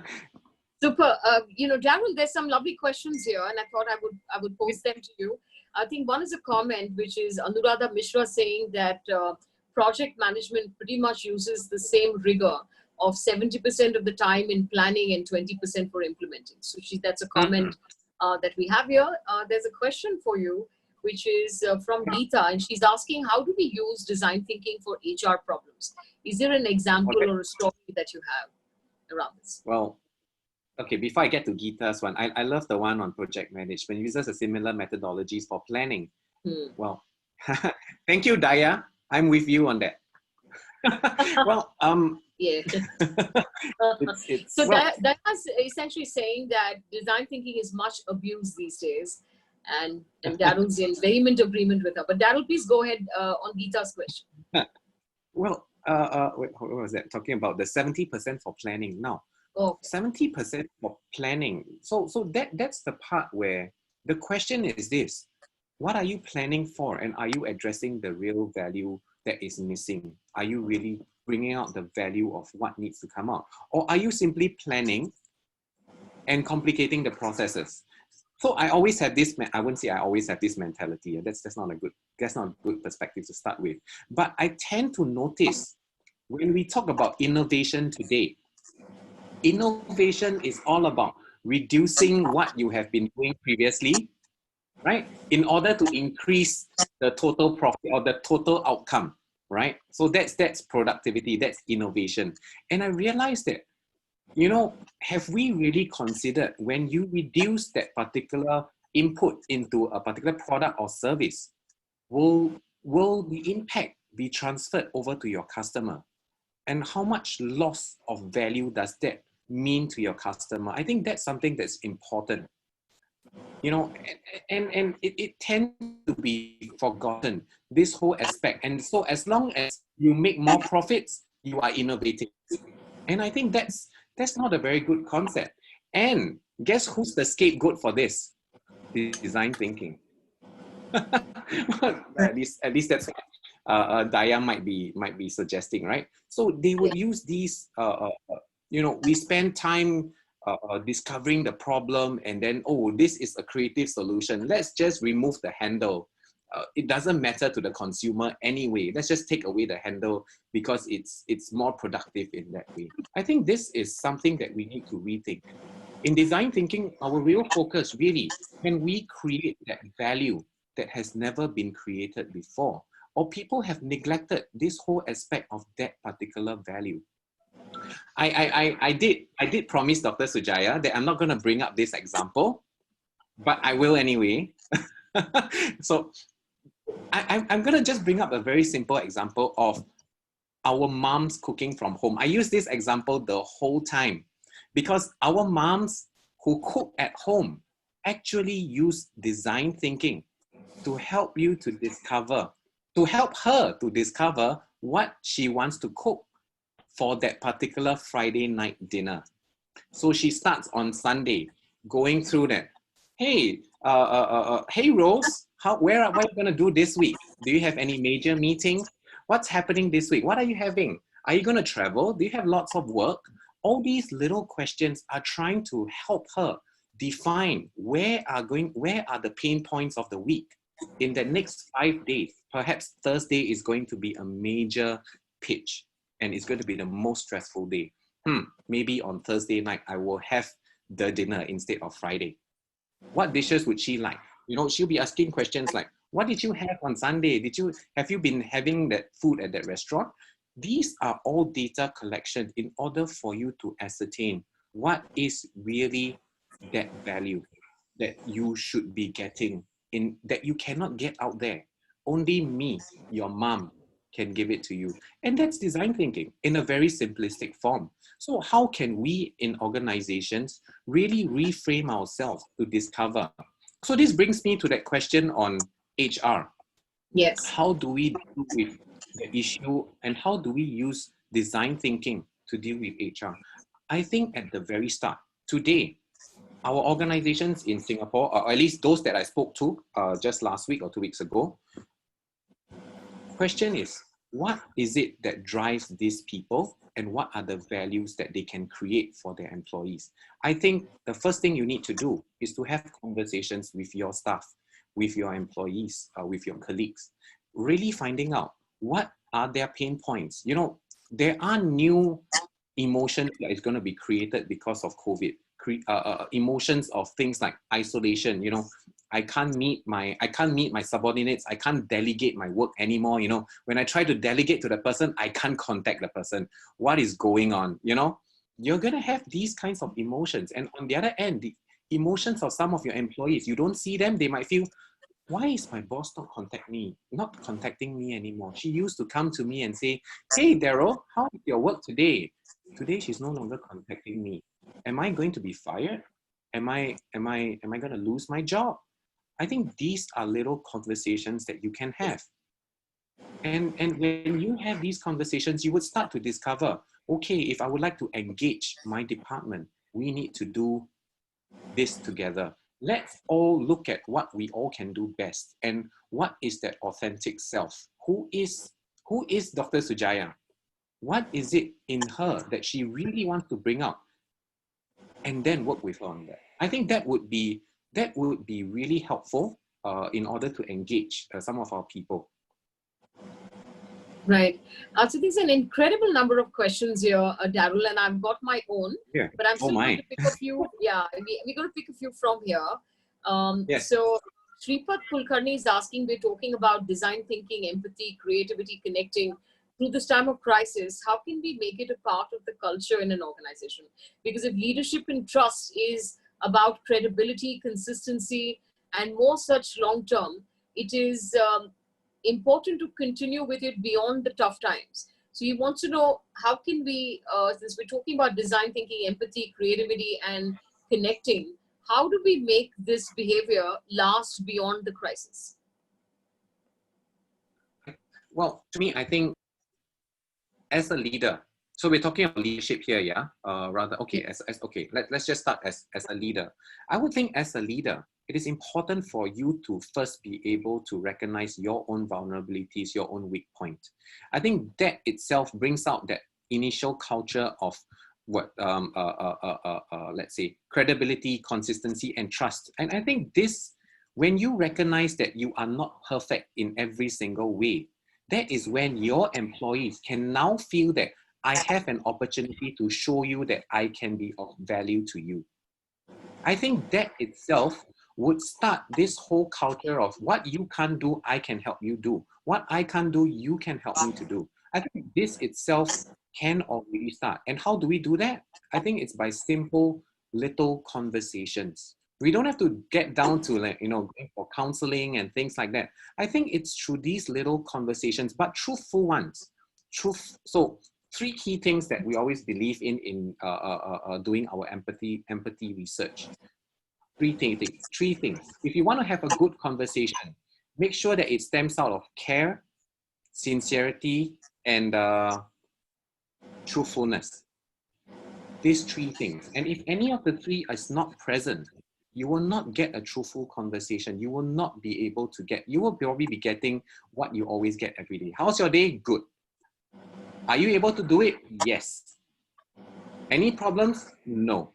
Super. You know, Daryl, there's some lovely questions here, and I thought I would pose them to you. I think one is a comment, which is Anuradha Mishra saying that project management pretty much uses the same rigor of 70% of the time in planning and 20% for implementing. So that's a comment that we have here. There's a question for you, which is from Geeta, and she's asking, how do we use design thinking for HR problems? Is there an example or a story that you have around this? Well, okay, before I get to Geeta's one, I love the one on project management. It uses a similar methodologies for planning. Well, thank you, Daya. I'm with you on that. Well, yeah. So Daya's essentially saying that design thinking is much abused these days, and Daryl's in vehement agreement with her. But Daryl, please go ahead on Geeta's question. Well, what was that? Talking about the 70% for planning now. 70% for planning. So that's the part where the question is this: what are you planning for, and are you addressing the real value that is missing? Are you really bringing out the value of what needs to come out, or are you simply planning and complicating the processes? So I always have this. I wouldn't say I always have this mentality. That's not a good perspective to start with. But I tend to notice when we talk about innovation today. Innovation is all about reducing what you have been doing previously, right? In order to increase the total profit or the total outcome, right? So that's productivity, that's innovation. And I realized that, you know, have we really considered when you reduce that particular input into a particular product or service, will the impact be transferred over to your customer? And how much loss of value does that mean to your customer? I think that's something that's important, you know, and it tends to be forgotten, this whole aspect. And so as long as you make more profits, you are innovating. And I think that's not a very good concept. And guess who's the scapegoat for this? Design thinking. at least that's what Daya might be suggesting, right? So they would use these, you know, we spend time discovering the problem, and then, oh, this is a creative solution. Let's just remove the handle. It doesn't matter to the consumer anyway. Let's just take away the handle because it's more productive in that way. I think this is something that we need to rethink. In design thinking, our real focus really, can we create that value that has never been created before, or people have neglected this whole aspect of that particular value. I did promise Dr. Sujaya that I'm not going to bring up this example, but I will anyway. So I'm going to just bring up a very simple example of our moms cooking from home. I use this example the whole time because our moms who cook at home actually use design thinking to help you to discover, to help her to discover what she wants to cook for that particular Friday night dinner. So she starts on Sunday going through that. Hey, hey Rose, what are you going to do this week? Do you have any major meetings? What's happening this week? What are you having? Are you going to travel? Do you have lots of work? All these little questions are trying to help her define where are the pain points of the week. In the next 5 days, perhaps Thursday is going to be a major pitch and it's going to be the most stressful day. Maybe on Thursday night, I will have the dinner instead of Friday. What dishes would she like? You know, she'll be asking questions like, What did you have on Sunday? Have you been having that food at that restaurant? These are all data collection in order for you to ascertain what is really that value that you should be getting in, that you cannot get out there. Only me, your mom, can give it to you. And that's design thinking in a very simplistic form. So how can we in organizations really reframe ourselves to discover? So this brings me to that question on HR. Yes. How do we deal with the issue, and how do we use design thinking to deal with HR? I think at the very start, today, our organizations in Singapore, or at least those that I spoke to just last week or 2 weeks ago, question is, what is it that drives these people, and what are the values that they can create for their employees? I think the first thing you need to do is to have conversations with your staff, with your employees, with your colleagues, really finding out what are their pain points. You know, there are new emotions that is going to be created because of COVID. Emotions of things like isolation. You know, I can't meet my subordinates. I can't delegate my work anymore. You know, when I try to delegate to the person, I can't contact the person. What is going on? You know, you're going to have these kinds of emotions. And on the other end, the emotions of some of your employees, you don't see them. They might feel, why is my boss not contacting me anymore? She used to come to me and say, hey, Daryl, how is your work today? Today, she's no longer contacting me. Am I going to be fired? Am I going to lose my job? I think these are little conversations that you can have. And when you have these conversations, you would start to discover, okay, if I would like to engage my department, we need to do this together. Let's all look at what we all can do best, and what is that authentic self? Who is Dr. Sujaya? What is it in her that she really wants to bring out? And then work with her on that. I think that would be really helpful in order to engage some of our people. Right. So there's an incredible number of questions here, Daryl, and I've got my own. Yeah. But I'm still going to pick a few. Yeah, we're going to pick a few from here. Yes. So Shripad Kulkarni is asking, we're talking about design thinking, empathy, creativity, connecting. Through this time of crisis, how can we make it a part of the culture in an organization? Because if leadership and trust is about credibility, consistency, and more such long term, it is important to continue with it beyond the tough times. So he wants to know, how can we, since we're talking about design thinking, empathy, creativity, and connecting, how do we make this behavior last beyond the crisis? Well, to me, I think as a leader, so we're talking about leadership here, yeah? Let's just start as a leader. I would think as a leader, it is important for you to first be able to recognize your own vulnerabilities, your own weak point. I think that itself brings out that initial culture of what, let's say, credibility, consistency, and trust. And I think this, when you recognize that you are not perfect in every single way, that is when your employees can now feel that I have an opportunity to show you that I can be of value to you. I think that itself would start this whole culture of what you can't do, I can help you do. What I can't do, you can help me to do. I think this itself can already start. And how do we do that? I think it's by simple little conversations. We don't have to get down to, like, you know, going for counseling and things like that. I think it's through these little conversations, but truthful ones. So 3 key things that we always believe in doing our empathy research. 3 things. If you want to have a good conversation, make sure that it stems out of care, sincerity, and truthfulness. These 3 things. And if any of the 3 is not present, you will not get a truthful conversation. You will not be able to get, you will probably be getting what you always get every day. How's your day? Good. Are you able to do it? Yes. Any problems? No.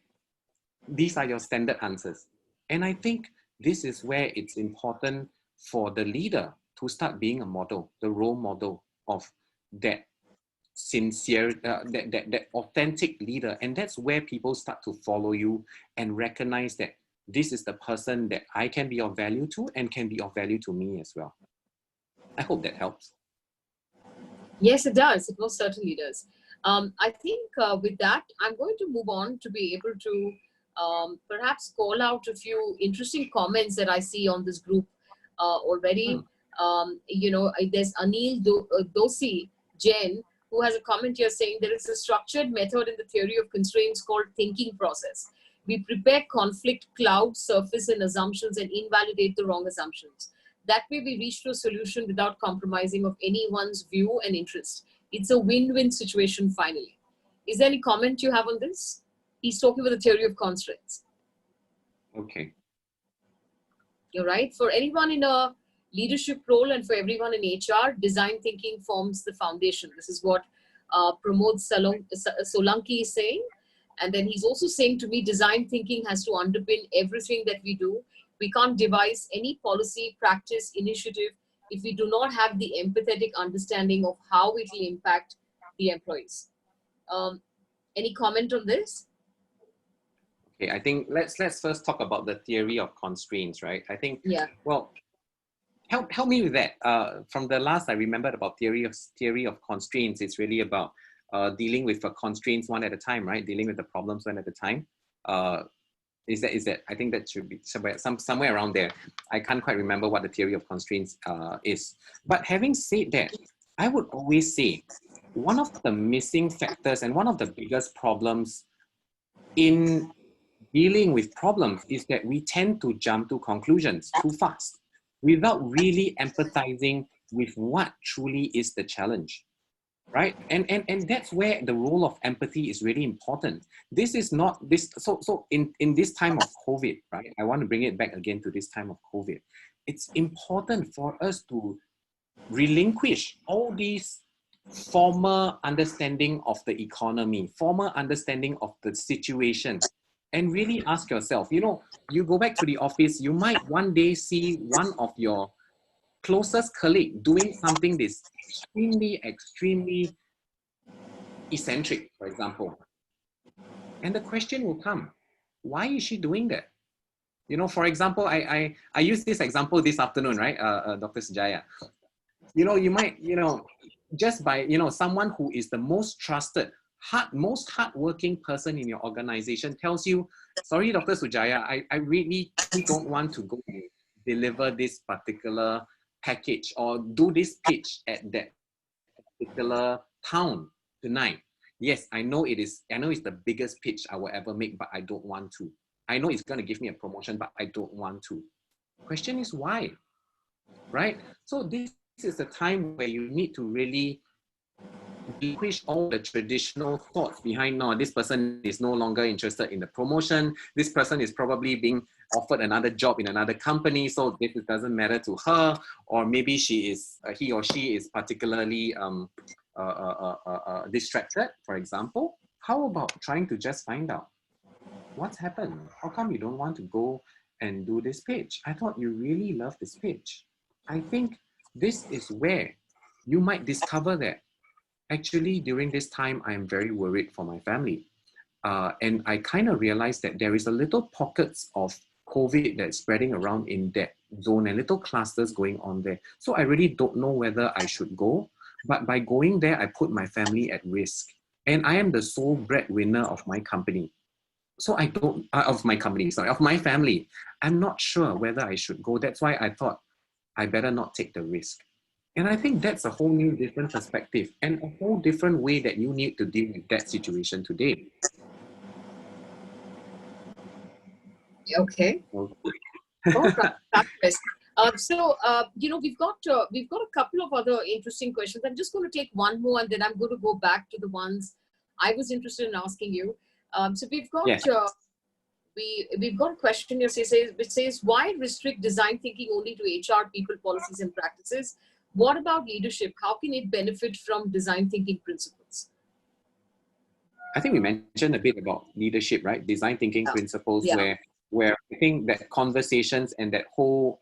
These are your standard answers. And I think this is where it's important for the leader to start being a model, the role model of that sincere, that authentic leader. And that's where people start to follow you and recognize that this is the person that I can be of value to and can be of value to me as well. I hope that helps. Yes, it does. It most certainly does. I think with that, I'm going to move on to be able to perhaps call out a few interesting comments that I see on this group already. There's Anil Dosi Jain, who has a comment here saying there is a structured method in the theory of constraints called thinking process. We prepare conflict, cloud, surface, and assumptions and invalidate the wrong assumptions. That way we reach to a solution without compromising of anyone's view and interest. It's a win-win situation finally. Is there any comment you have on this? He's talking about the theory of constraints. Okay. You're right. For anyone in a leadership role and for everyone in HR, design thinking forms the foundation. This is what Pramod Solanki is saying. And then he's also saying to me, design thinking has to underpin everything that we do. We can't devise any policy, practice, initiative if we do not have the empathetic understanding of how it will impact the employees. Any comment on this? Okay, I think let's first talk about the theory of constraints, right? I think, yeah. Well, help me with that. From the last I remembered about theory of constraints, it's really about dealing with the constraints one at a time, right? Dealing with the problems one at a time. Is that? I think that should be somewhere around there. I can't quite remember what the theory of constraints is. But having said that, I would always say one of the missing factors and one of the biggest problems in dealing with problems is that we tend to jump to conclusions too fast without really empathizing with what truly is the challenge. Right? And that's where the role of empathy is really important. This is not this, so in this time of COVID, right? I want to bring it back again to this time of COVID. It's important for us to relinquish all these former understanding of the economy, former understanding of the situation, and really ask yourself, you go back to the office, you might one day see one of your closest colleague doing something that's extremely eccentric, for example. And the question will come, why is she doing that? For example, I used this example this afternoon, right, Dr. Sujaya. You might, just by, someone who is the most trusted, most hardworking person in your organization tells you, sorry, Dr. Sujaya, I really don't want to go and deliver this particular package or do this pitch at that particular town tonight. Yes, I know it's the biggest pitch I will ever make, but I don't want to. I know it's going to give me a promotion, but I don't want to. Question is why, right? So this is a time where you need to really relinquish all the traditional thoughts behind, no, this person is no longer interested in the promotion. This person is probably being offered another job in another company, so this doesn't matter to her, or maybe he or she is particularly distracted, for example. How about trying to just find out what's happened? How come you don't want to go and do this pitch? I thought you really love this pitch. I think this is where you might discover that actually during this time, I am very worried for my family. And I kind of realized that there is a little pockets of COVID that's spreading around in that zone and little clusters going on there. So I really don't know whether I should go, but by going there, I put my family at risk. And I am the sole breadwinner of my company. So I don't, of my family. I'm not sure whether I should go. That's why I thought I better not take the risk. And I think that's a whole new different perspective and a whole different way that you need to deal with that situation today. Okay. We've got a couple of other interesting questions. I'm just going to take one more and then I'm going to go back to the ones I was interested in asking you. So we've got yes. We've got a question here which says, why restrict design thinking only to HR, people, policies, and practices? What about leadership? How can it benefit from design thinking principles? I think we mentioned a bit about leadership, right? Design thinking principles, where I think that conversations and that whole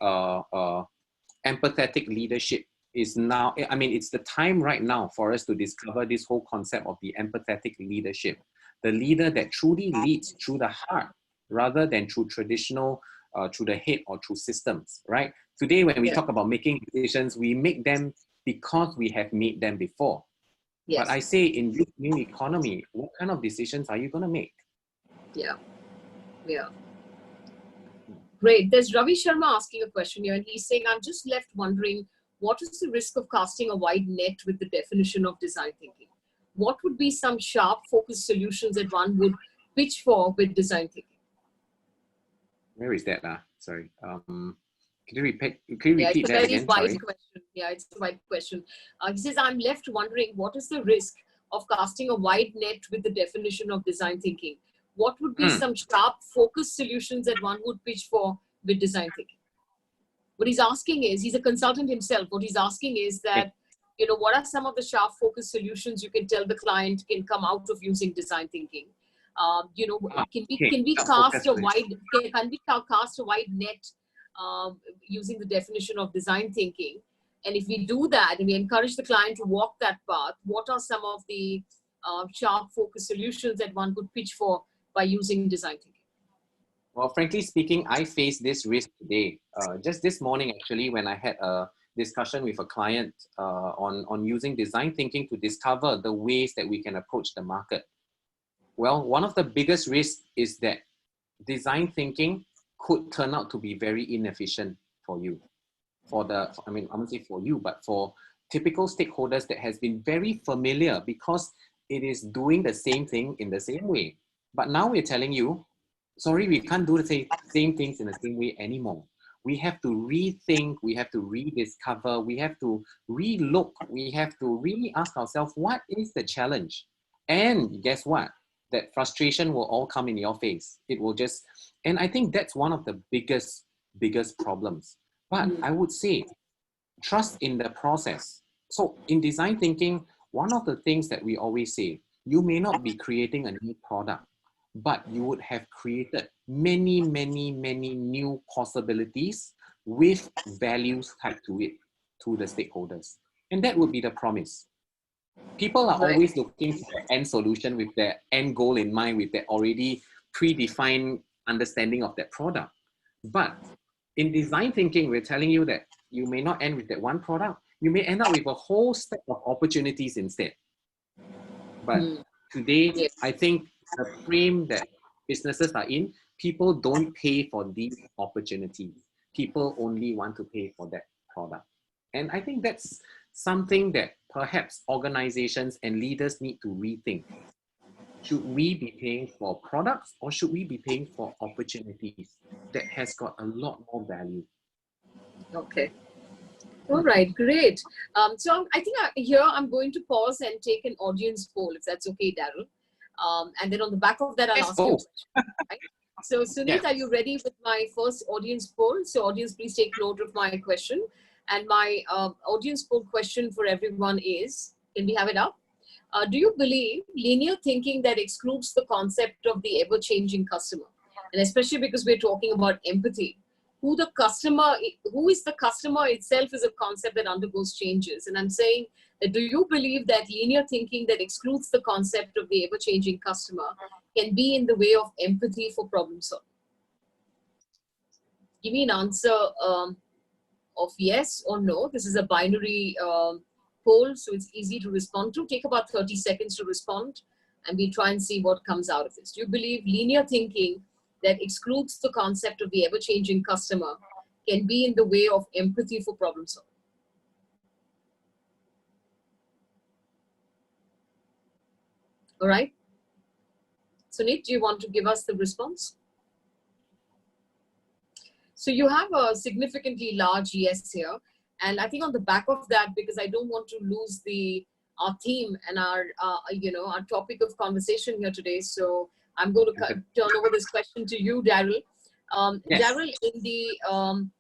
empathetic leadership is now, I mean, it's the time right now for us to discover this whole concept of the empathetic leadership, the leader that truly leads through the heart rather than through traditional, through the head or through systems, right? Today, when we talk about making decisions, we make them because we have made them before. Yes. But I say in this new economy, what kind of decisions are you going to make? Yeah. Great. There's Ravi Sharma asking a question here, and he's saying, I'm just left wondering, what is the risk of casting a wide net with the definition of design thinking? What would be some sharp, focused solutions that one would pitch for with design thinking? Where is that? Sorry. Can you repeat that again? Sorry. Question. Yeah, it's a wide question. He says, I'm left wondering, what is the risk of casting a wide net with the definition of design thinking? What would be some sharp, focused solutions that one would pitch for with design thinking? What he's asking is, he's a consultant himself. What he's asking is that, what are some of the sharp, focused solutions you can tell the client can come out of using design thinking? Can we cast a wide net using the definition of design thinking? And if we do that and we encourage the client to walk that path, what are some of the sharp, focused solutions that one could pitch for by using design thinking? Well, frankly speaking, I faced this risk today. Just this morning, actually, when I had a discussion with a client on using design thinking to discover the ways that we can approach the market. Well, one of the biggest risks is that design thinking could turn out to be very inefficient for you. I won't say for you, but for typical stakeholders that has been very familiar because it is doing the same thing in the same way. But now we're telling you, sorry, we can't do the same things in the same way anymore. We have to rethink, we have to rediscover, we have to relook, we have to really ask ourselves, what is the challenge? And guess what? That frustration will all come in your face. It will just, and I think that's one of the biggest problems. But I would say, trust in the process. So in design thinking, one of the things that we always say, you may not be creating a new product, but you would have created many new possibilities with values tied to it, to the stakeholders. And that would be the promise. People are always looking for an end solution with their end goal in mind, with their already predefined understanding of that product. But in design thinking, we're telling you that you may not end with that one product. You may end up with a whole set of opportunities instead. But today, I think the frame that businesses are in, people don't pay for these opportunities. People only want to pay for that product. And I think that's something that perhaps organizations and leaders need to rethink. Should we be paying for products or should we be paying for opportunities that has got a lot more value? Okay. All right, great. So I think here I'm going to pause and take an audience poll, if that's okay, Daryl. And then on the back of that, I'll ask you a question. Right? So Sunit, are you ready with my first audience poll? So audience, please take note of my question. And my audience poll question for everyone is, can we have it up? Do you believe linear thinking that excludes the concept of the ever-changing customer? And especially because we're talking about empathy, who is the customer itself is a concept that undergoes changes. And I'm saying that, do you believe that linear thinking that excludes the concept of the ever-changing customer can be in the way of empathy for problem solving? Give me an answer of yes or no. This is a binary poll, so it's easy to respond to. Take about 30 seconds to respond, and we'll try and see what comes out of this. Do you believe linear thinking that excludes the concept of the ever-changing customer can be in the way of empathy for problem solving? All right. Sunit, do you want to give us the response? So you have a significantly large yes here. And I think on the back of that, because I don't want to lose our theme and our topic of conversation here today. So I'm going to turn over this question to you, Daryl. Yes. Daryl, in the, on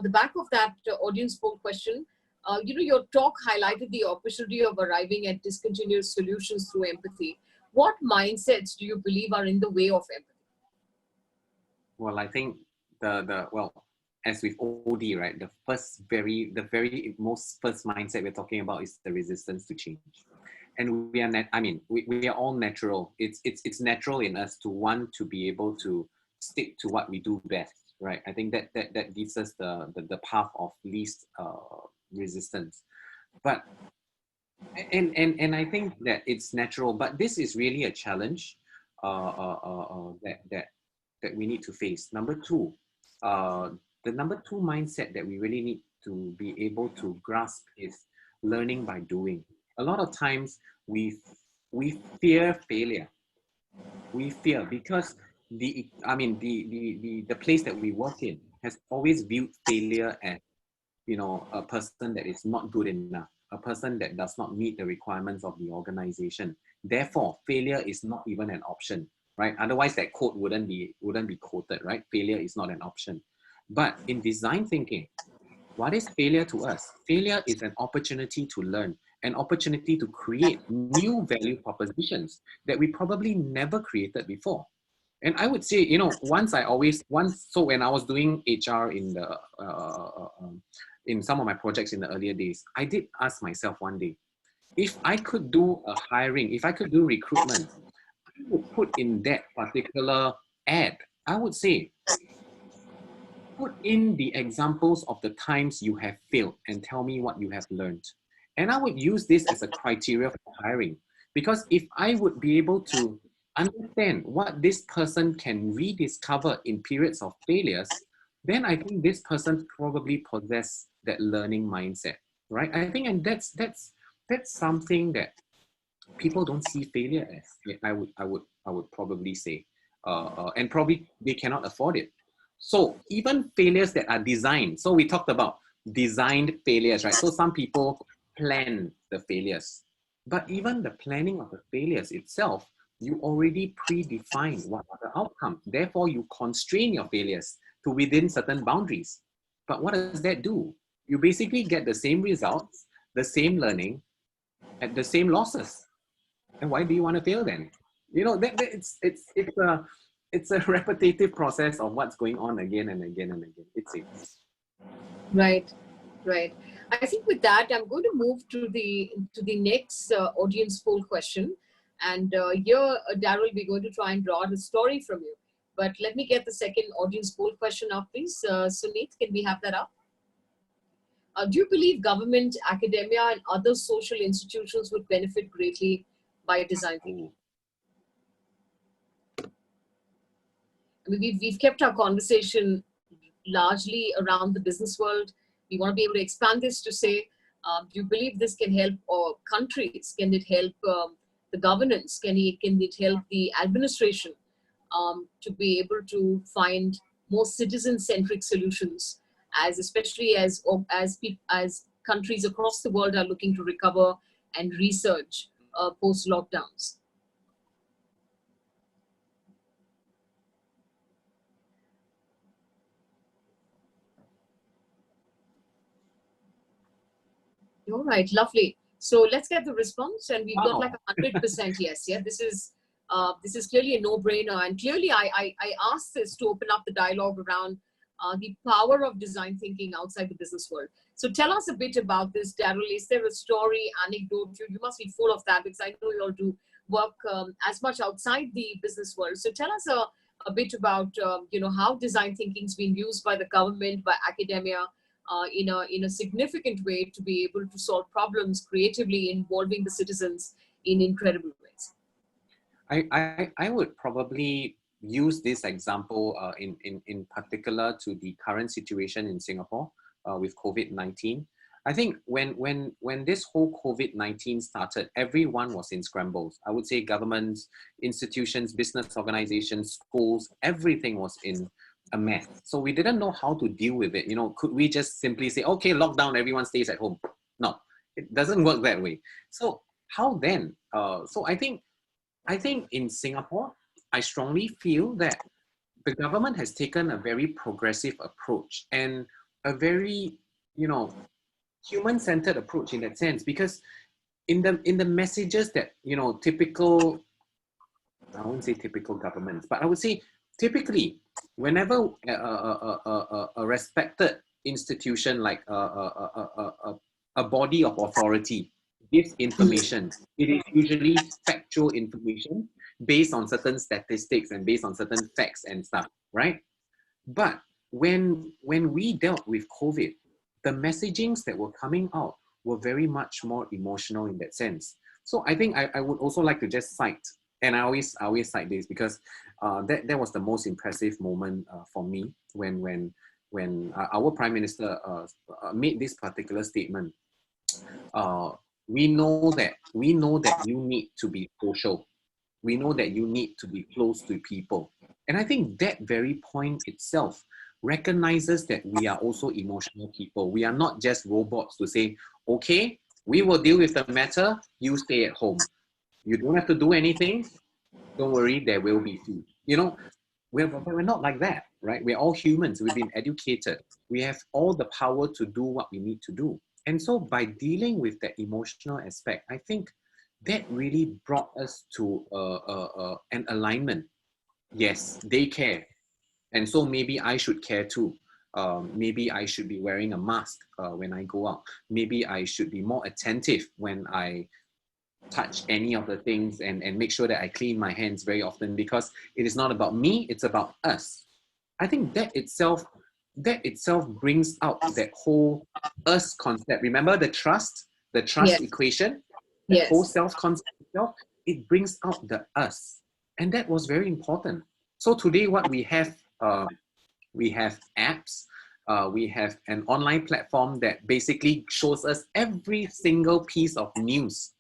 the back of that audience poll question, your talk highlighted the opportunity of arriving at discontinuous solutions through empathy. What mindsets do you believe are in the way of empathy? Well, I think as with OD, right, the very most first mindset we're talking about is the resistance to change. and we are we are all natural. It's natural in us to want to be able to stick to what we do best, right? I think that gives us the path of least resistance. But and I think that it's natural, but this is really a challenge that we need to face. Number two, the number two mindset that we really need to be able to grasp is learning by doing. A lot of times we fear failure. We fear because the place that we work in has always viewed failure as, a person that is not good enough, a person that does not meet the requirements of the organization. Therefore, failure is not even an option, right? Otherwise, that quote wouldn't be quoted, right? Failure is not an option. But in design thinking, what is failure to us? Failure is an opportunity to learn, an opportunity to create new value propositions that we probably never created before. And I would say, so when I was doing HR in some of my projects in the earlier days, I did ask myself one day, if I could do a hiring, if I could do recruitment, I would put in that particular ad, I would say, put in the examples of the times you have failed and tell me what you have learned. And I would use this as a criteria for hiring. Because if I would be able to understand what this person can rediscover in periods of failures, then I think this person probably possesses that learning mindset, right? I think, and that's something that people don't see failure as. I would probably say, and probably they cannot afford it. So even failures that are designed. So we talked about designed failures, right? So some people plan the failures, but even the planning of the failures itself, you already predefine what are the outcomes. Therefore, you constrain your failures to within certain boundaries. But what does that do? You basically get the same results, the same learning, at the same losses. And why do you want to fail then? It's a repetitive process of what's going on again and again and again. It seems. Right. I think with that, I'm going to move to the next audience poll question. And here, Daryl, we're going to try and draw the story from you. But let me get the second audience poll question up, please. Suneet, can we have that up? Do you believe government, academia, and other social institutions would benefit greatly by design thinking? I mean, we've kept our conversation largely around the business world. We want to be able to expand this to say, do you believe this can help countries? Can it help the governance? Can it help the administration to be able to find more citizen-centric solutions, especially as countries across the world are looking to recover and research post-lockdowns? All right, lovely. So let's get the response, and we've got like 100% yes. Yeah, this is clearly a no-brainer, and clearly I asked this to open up the dialogue around the power of design thinking outside the business world. So tell us a bit about this, Daryl. Is there a story, anecdote? You must be full of that, because I know you all do work as much outside the business world. So tell us a bit about how design thinking is being used by the government, by academia, in a significant way to be able to solve problems creatively, involving the citizens in incredible ways. I would probably use this example in particular to the current situation in Singapore with COVID-19. I think when this whole COVID-19 started, everyone was in scrambles. I would say governments, institutions, business organizations, schools, everything was in a mess. So we didn't know how to deal with it. Could we just simply say, okay, lockdown, everyone stays at home? No, it doesn't work that way. So how then? So I think in Singapore, I strongly feel that the government has taken a very progressive approach and a very, human-centered approach in that sense, because in the messages that, typical, I wouldn't say typical governments, but I would say typically, whenever a respected institution like a body of authority gives information. It is usually factual information based on certain statistics and based on certain facts and stuff, right? But when we dealt with COVID, the messagings that were coming out were very much more emotional in that sense. So I think I would also like to just cite, and I always cite this because that was the most impressive moment for me when our Prime Minister made this particular statement. We know that you need to be social. We know that you need to be close to people. And I think that very point itself recognizes that we are also emotional people. We are not just robots to say, okay, we will deal with the matter, you stay at home. You don't have to do anything. Don't worry, there will be food. You know, we're not like that, right? We're all humans. We've been educated. We have all the power to do what we need to do. And so by dealing with that emotional aspect, I think that really brought us to an alignment. Yes, they care. And so maybe I should care too. Maybe I should be wearing a mask when I go out. Maybe I should be more attentive when I touch any of the things and make sure that I clean my hands very often, because it is not about me, it's about us. I think that itself brings out that whole us concept. Remember the trust Yes. equation, that Yes. whole self concept itself, it brings out the us. And that was very important. So today what we have apps, we have an online platform that basically shows us every single piece of news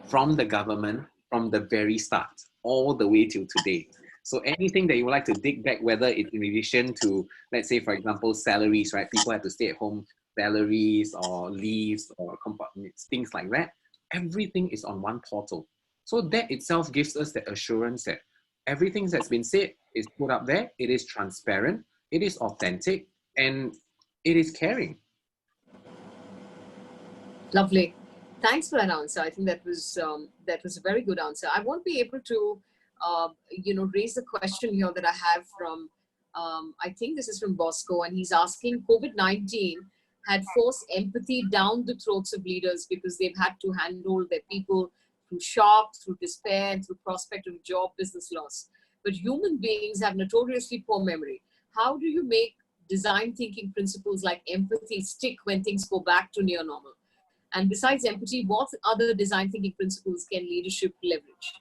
from the government from the very start all the way till today. So anything that you would like to dig back, whether it's in relation to, let's say, for example, salaries, right? People have to stay at home, salaries or leaves or compartments, things like that. Everything is on one portal. So that itself gives us the assurance that everything that's been said is put up there. It is transparent, it is authentic, and it is caring. Lovely. Thanks for that answer. I think that was a very good answer. I won't be able to, raise the question here that I have from. I think this is from Bosco, and he's asking: COVID-19 had forced empathy down the throats of leaders because they've had to handle their people through shock, through despair, and through prospect of job, business loss. But human beings have notoriously poor memory. How do you make design thinking principles like empathy stick when things go back to near normal? And besides empathy, what other design thinking principles can leadership leverage?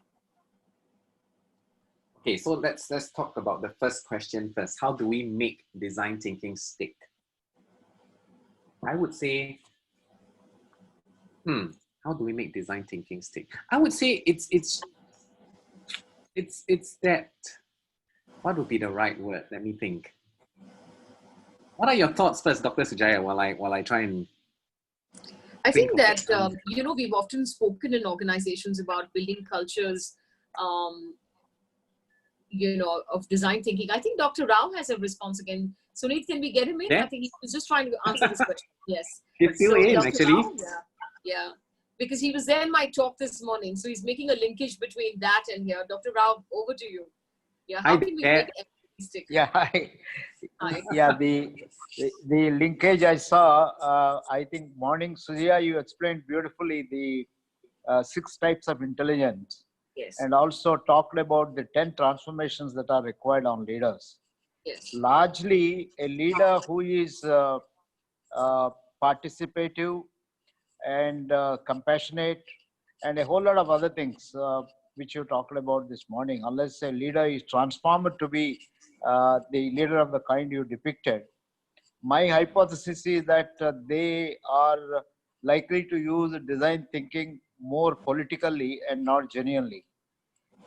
Okay, so let's talk about the first question first. How do we make design thinking stick? I would say, how do we make design thinking stick? I would say it's that. What would be the right word? Let me think. What are your thoughts first, Dr. Sujaya, while I try and. I think that, we've often spoken in organizations about building cultures, of design thinking. I think Dr. Rao has a response again. Sunit, can we get him in? Yeah. I think he was just trying to answer this question. Yes. He's still in, Dr. actually. Rao, yeah. Because he was there in my talk this morning. So he's making a linkage between that and here. Dr. Rao, over to you. Yeah, how can we make empathy stick? Yeah, Hi. yeah. The linkage I saw. I think morning, Sujaya, you explained beautifully the 6 types of intelligence. Yes. And also talked about the 10 transformations that are required on leaders. Yes. Largely, a leader who is participative and compassionate and a whole lot of other things which you talked about this morning, unless a leader is transformed to be the leader of the kind you depicted, my hypothesis is that they are likely to use design thinking more politically and not genuinely.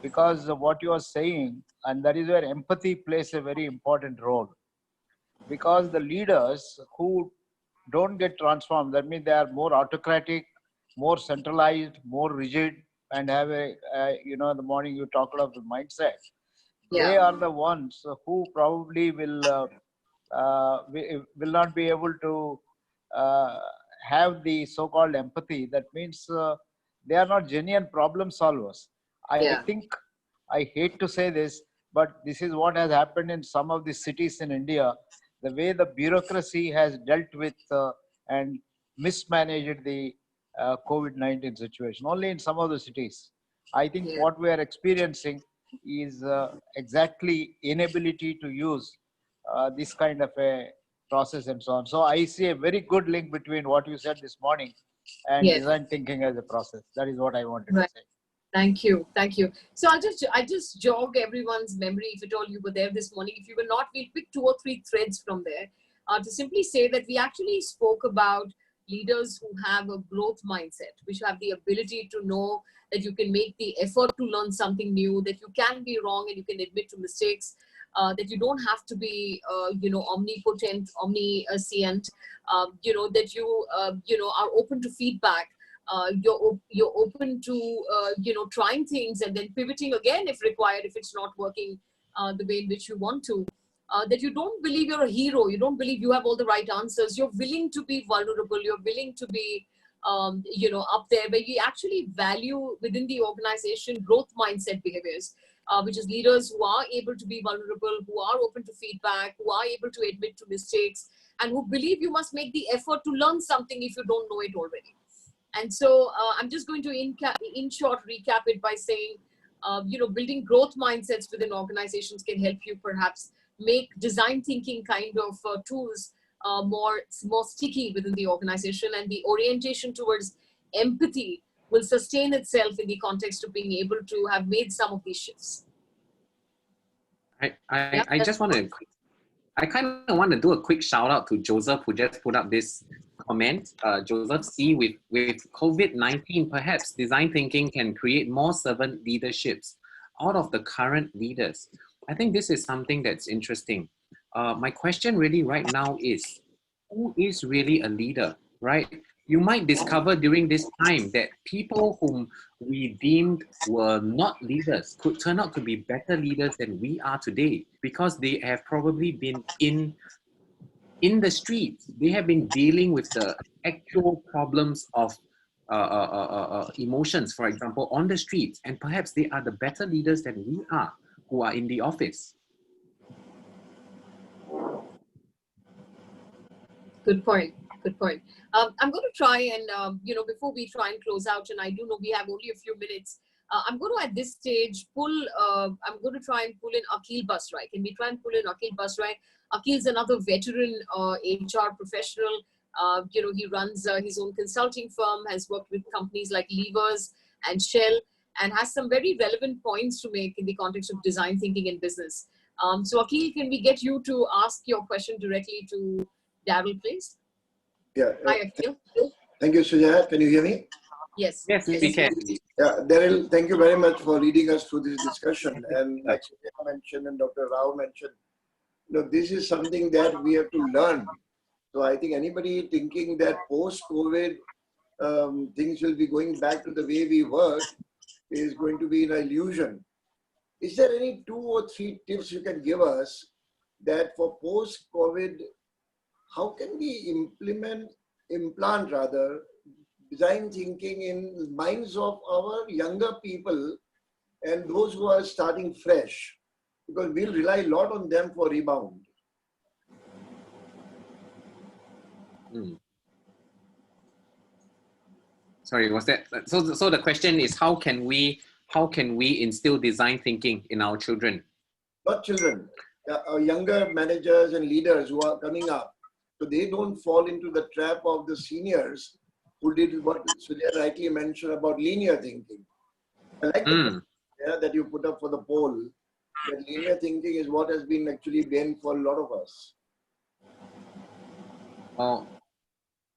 Because of what you are saying, and that is where empathy plays a very important role. Because the leaders who don't get transformed, that means they are more autocratic, more centralized, more rigid, and have the morning you talked about the mindset. They are the ones who probably will not be able to have the so-called empathy. That means they are not genuine problem solvers. I think, I hate to say this, but this is what has happened in some of the cities in India. The way the bureaucracy has dealt with and mismanaged the COVID-19 situation, only in some of the cities. I think Yeah. what we are experiencing is exactly inability to use this kind of a process and so on. So I see a very good link between what you said this morning and Yes. design thinking as a process. That is what I wanted Right. to say. Thank you. Thank you. So I just jog everyone's memory. If at all you were there this morning, if you were not, we'll pick 2 or 3 threads from there to simply say that we actually spoke about leaders who have a growth mindset, which have the ability to know that you can make the effort to learn something new, that you can be wrong and you can admit to mistakes, that you don't have to be, omnipotent, omniscient, that you, are open to feedback. You're open to trying things and then pivoting again if required, if it's not working the way in which you want to. That you don't believe you're a hero, you don't believe you have all the right answers, you're willing to be vulnerable, you're willing to be up there, but you actually value within the organization growth mindset behaviors, which is leaders who are able to be vulnerable, who are open to feedback, who are able to admit to mistakes, and who believe you must make the effort to learn something if you don't know it already. And so I'm just going to, in short, recap it by saying, building growth mindsets within organizations can help you perhaps make design thinking kind of tools more sticky within the organization, and the orientation towards empathy will sustain itself in the context of being able to have made some of these shifts. I just want to, I kind of want to do a quick shout out to Joseph, who just put up this comment. Joseph C, with COVID-19, perhaps design thinking can create more servant leaderships out of the current leaders. I think this is something that's interesting. My question really right now is, who is really a leader, right? You might discover during this time that people whom we deemed were not leaders could turn out to be better leaders than we are today, because they have probably been in the streets. They have been dealing with the actual problems of emotions, for example, on the streets, and perhaps they are the better leaders than we are, who are in the office. Good point. Good point. I'm going to try and, before we try and close out, and I do know we have only a few minutes, I'm going to, at this stage, I'm going to try and pull in Akhil Basrai. Can we try and pull in Akhil Basrai? Akhil's another veteran HR professional. He runs his own consulting firm, has worked with companies like Levers and Shell, and has some very relevant points to make in the context of design thinking in business. So Akhil, can we get you to ask your question directly to Daryl, please? Yeah. Hi, Akhil. Thank you, Sujaya. Can you hear me? Yes. Yes, we can. Yeah, Daryl, thank you very much for leading us through this discussion. And like Sujaya mentioned and Dr. Rao mentioned, this is something that we have to learn. So I think anybody thinking that post-COVID things will be going back to the way we work is going to be an illusion. Is there any 2 or 3 tips you can give us that for post-COVID, how can we implant design thinking in minds of our younger people and those who are starting fresh? Because we'll rely a lot on them for rebound. Sorry, was that so the question is, how can we instill design thinking in our children? Not children, younger managers and leaders who are coming up, so they don't fall into the trap of the seniors who did what Sujaya rightly mentioned about linear thinking. I like the that you put up for the poll, that linear thinking is what has been actually banned for a lot of us. Well,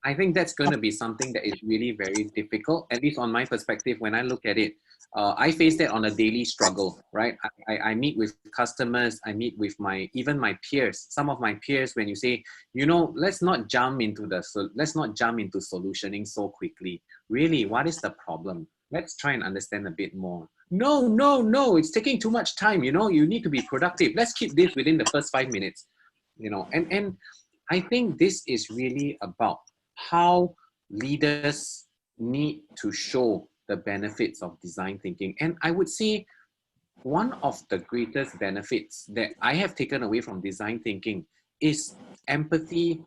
I think that's going to be something that is really very difficult, at least on my perspective. When I look at it, I face that on a daily struggle, right? I meet with customers, I meet with even my peers. Some of my peers, when you say, let's not jump into solutioning so quickly. Really, what is the problem? Let's try and understand a bit more. No, it's taking too much time. You need to be productive. Let's keep this within the first 5 minutes. And I think this is really about how leaders need to show the benefits of design thinking. And I would say one of the greatest benefits that I have taken away from design thinking is empathy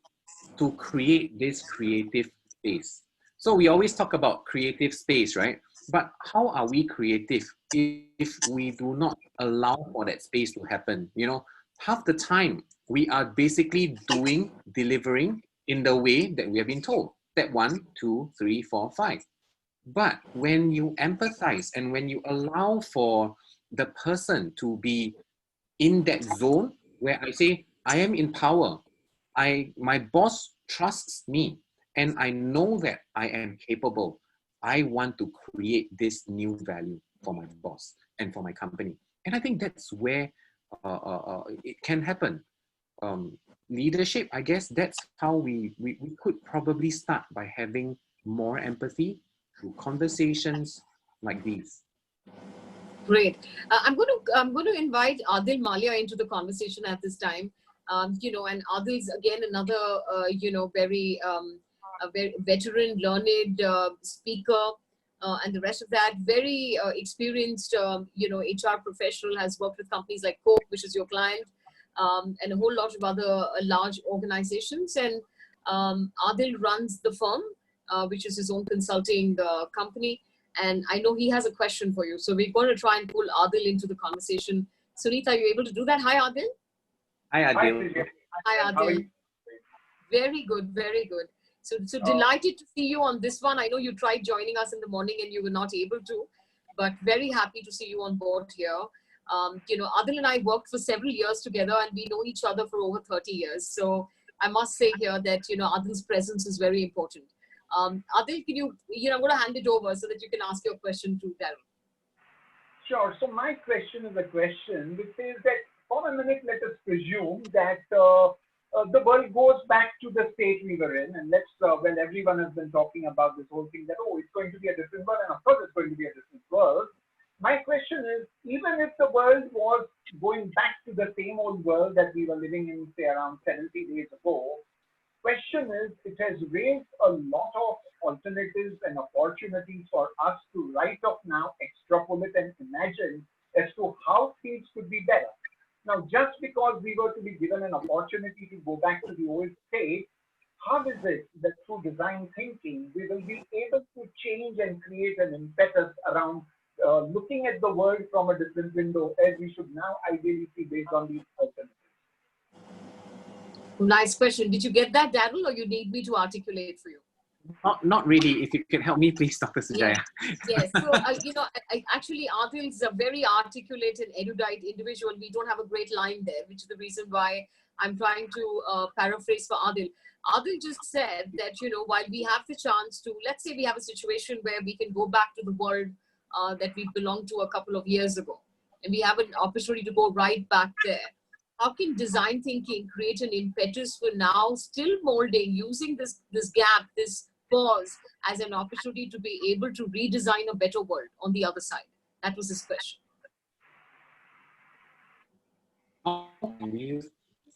to create this creative space. So we always talk about creative space, right? But how are we creative if we do not allow for that space to happen? You know, half the time we are basically delivering in the way that we have been told. Step 1, 2, 3, 4, 5. But when you empathize and when you allow for the person to be in that zone where I say, I am in power, my boss trusts me, and I know that I am capable. I want to create this new value for my boss and for my company. And I think that's where it can happen. Leadership, I guess that's how we could probably start by having more empathy through conversations like these. Great. I'm going to invite Adil Malia into the conversation at this time. You know, and Adil's again another you know, very a very veteran, learned speaker, and the rest of that. Very experienced, you know, HR professional. Has worked with companies like Coke, which is your client, and a whole lot of other large organizations. And Adil runs the firm, which is his own consulting company. And I know he has a question for you. So we're going to try and pull Adil into the conversation. Sunita, are you able to do that? Hi, Adil. Hi, Adil. Hi, Adil. Very good, very good. So delighted to see you on this one. I know you tried joining us in the morning and you were not able to, but very happy to see you on board here. You know, Adil and I worked for several years together and we know each other for over 30 years. So I must say here that, you know, Adil's presence is very important. Adil, can you know, I'm going to hand it over so that you can ask your question to Daryl. Sure. So my question is a question which says that for a minute, let us presume that the world goes back to the state we were in. And let's, well, everyone has been talking about this whole thing that, oh, it's going to be a different world. And of course, it's going to be a different world. My question is, even if the world was going back to the same old world that we were living in, say, around 70 days ago, question is, it has raised a lot of alternatives and opportunities for us to right off now extrapolate and imagine as to how things could be better. Now, just because we were to be given an opportunity to go back to the old state, how is it that through design thinking, we will be able to change and create an impetus around looking at the world from a different window as we should now ideally see based on these alternatives? Nice question. Did you get that, Daryl, or you need me to articulate for you? Not really. If you can help me, please, Dr. Sujaya. Yes. So, you know, actually, Adil's a very articulate and erudite individual. We don't have a great line there, which is the reason why I'm trying to paraphrase for Adil. Adil just said that, you know, while we have the chance to, let's say we have a situation where we can go back to the world that we belonged to a couple of years ago, and we have an opportunity to go right back there. How can design thinking create an impetus for now still molding, using this gap, this pause as an opportunity to be able to redesign a better world on the other side? That was his question.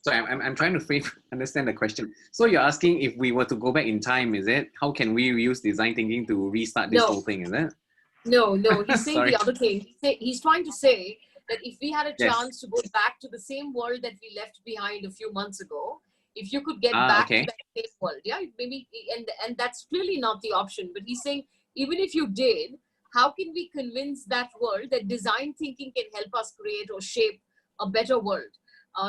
So I'm trying to understand the question. So you're asking if we were to go back in time, is it? How can we use design thinking to restart this whole thing, is it? No, he's saying the other thing. He's trying to say that if we had a chance to go back to the same world that we left behind a few months ago, if you could get back to that same world, yeah, maybe, and that's clearly not the option. But he's saying, even if you did, how can we convince that world that design thinking can help us create or shape a better world?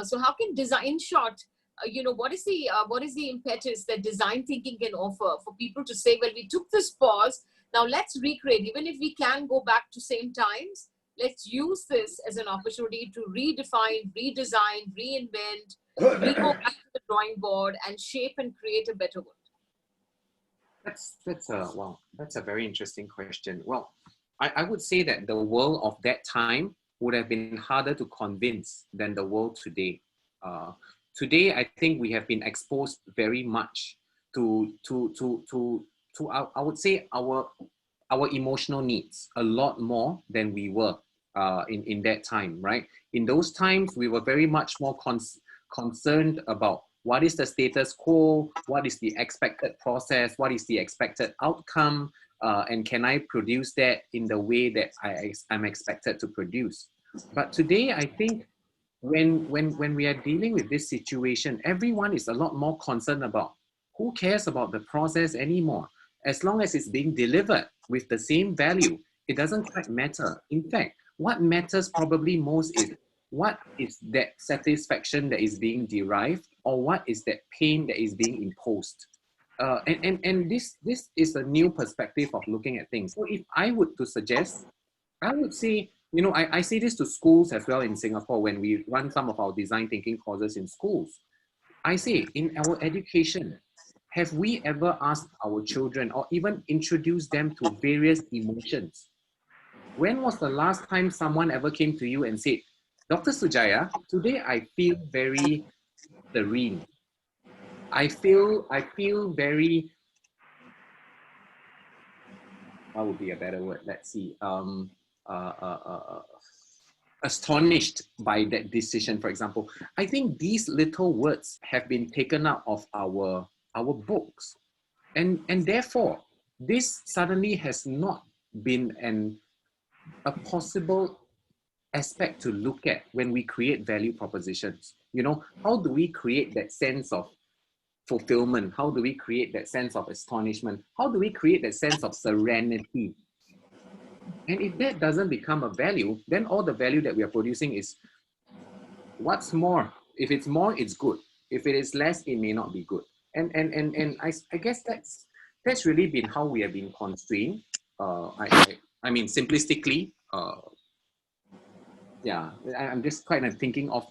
So how can design, in short, you know, what is the impetus that design thinking can offer for people to say, well, we took this pause, now let's recreate, even if we can go back to same times, let's use this as an opportunity to redefine, redesign, reinvent, re-go back to the drawing board and shape and create a better world. That's a very interesting question. Well, I would say that the world of that time would have been harder to convince than the world today. Today, I think we have been exposed very much to I would say our emotional needs a lot more than we were in that time, right? In those times, we were very much more concerned about what is the status quo, what is the expected process, what is the expected outcome, and can I produce that in the way that I'm expected to produce. But today, I think when we are dealing with this situation, everyone is a lot more concerned about who cares about the process anymore. As long as it's being delivered with the same value, it doesn't quite matter. In fact, what matters probably most is what is that satisfaction that is being derived, or what is that pain that is being imposed. And this is a new perspective of looking at things. So if I would to suggest, I would say, you know, I say this to schools as well in Singapore when we run some of our design thinking courses in schools. I say, in our education, have we ever asked our children or even introduced them to various emotions? When was the last time someone ever came to you and said, Dr. Sujaya, today I feel very serene. I feel very, what would be a better word? Let's see. Astonished by that decision, for example. I think these little words have been taken out of our books. And therefore, this suddenly has not been a possible aspect to look at when we create value propositions. You know, how do we create that sense of fulfillment? How do we create that sense of astonishment? How do we create that sense of serenity? And if that doesn't become a value, then all the value that we are producing is what's more. If it's more, it's good. If it is less, it may not be good. And I guess that's really been how we have been constrained. I mean, simplistically, yeah, I'm just kind of thinking off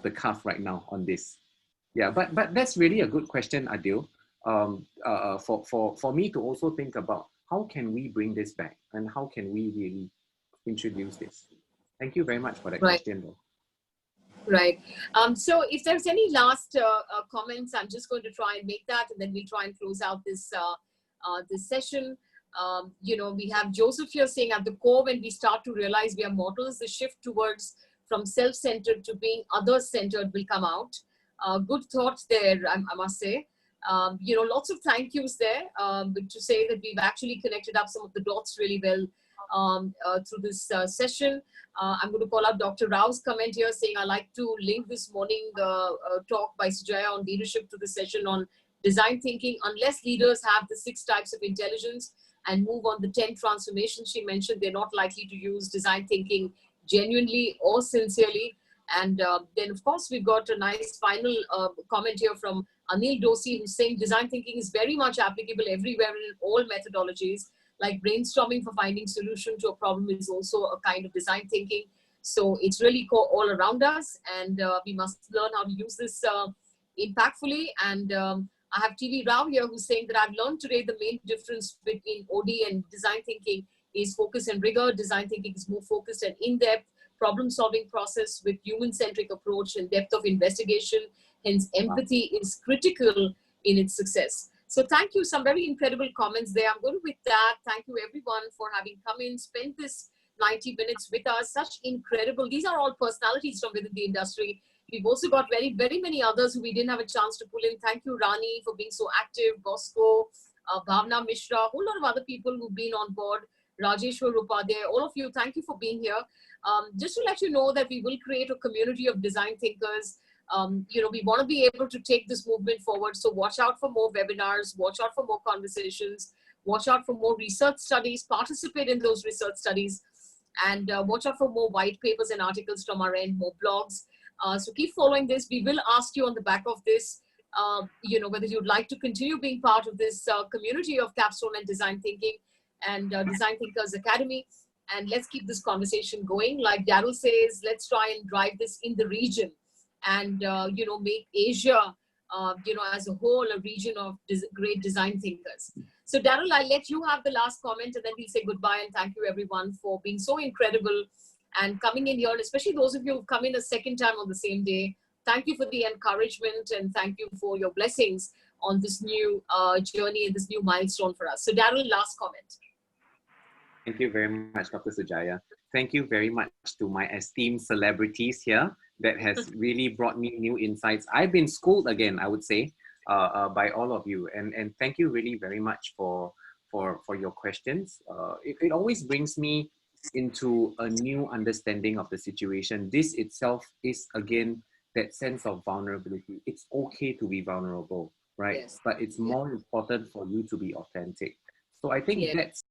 the cuff right now on this. Yeah, but that's really a good question, Adil. For me to also think about how can we bring this back and how can we really introduce this. Thank you very much for that question, though. Right. So if there's any last comments, I'm just going to try and make that, and then we'll try and close out this this session. You know, we have Joseph here saying at the core, when we start to realize we are mortals, the shift towards from self-centered to being other-centered will come out. Good thoughts there, I must say. You know, lots of thank yous there to say that we've actually connected up some of the dots really well through this session. I'm going to call out Dr. Rao's comment here saying, I like to link this morning talk by Sujaya on leadership to the session on design thinking. Unless leaders have the 6 types of intelligence and move on the 10 transformations she mentioned, they're not likely to use design thinking genuinely or sincerely. And then, of course, we've got a nice final comment here from Anil Dosi, who's saying design thinking is very much applicable everywhere in all methodologies. Like brainstorming for finding solution to a problem is also a kind of design thinking. So it's really all around us, and we must learn how to use this impactfully. And I have TV Rao here who's saying that I've learned today the main difference between OD and design thinking is focus and rigor. Design thinking is more focused and in-depth problem-solving process with human-centric approach and depth of investigation. Hence, empathy is critical in its success. So thank you. Some very incredible comments there. I'm going to, with that, thank you everyone for having come in, spent this 90 minutes with us. Such incredible, these are all personalities from within the industry. We've also got very, very many others who we didn't have a chance to pull in. Thank you, Rani, for being so active, Bosco, Bhavna Mishra, a whole lot of other people who've been on board, Rajeshwar Upadhyay, all of you, thank you for being here. Just to let you know that we will create a community of design thinkers. You know, we want to be able to take this movement forward. So watch out for more webinars, watch out for more conversations, watch out for more research studies, participate in those research studies, and watch out for more white papers and articles from our end, more blogs. So keep following this. We will ask you on the back of this, you know, whether you'd like to continue being part of this community of Capstone and Design Thinking and Design Thinkers Academy. And let's keep this conversation going. Like Daryl says, let's try and drive this in the region and, you know, make Asia, you know, as a whole, a region of great design thinkers. So Daryl, I'll let you have the last comment and then we'll say goodbye, and thank you everyone for being so incredible and coming in here, and especially those of you who've come in a second time on the same day. Thank you for the encouragement and thank you for your blessings on this new journey and this new milestone for us. So Daryl, last comment. Thank you very much, Dr. Sujaya. Thank you very much to my esteemed celebrities here that has really brought me new insights. I've been schooled again, I would say, by all of you. And thank you really very much for your questions. It always brings me into a new understanding of the situation. This itself is, again, that sense of vulnerability. It's okay to be vulnerable. right? Yes. But it's more important for you to be authentic. So I think Yeah. that's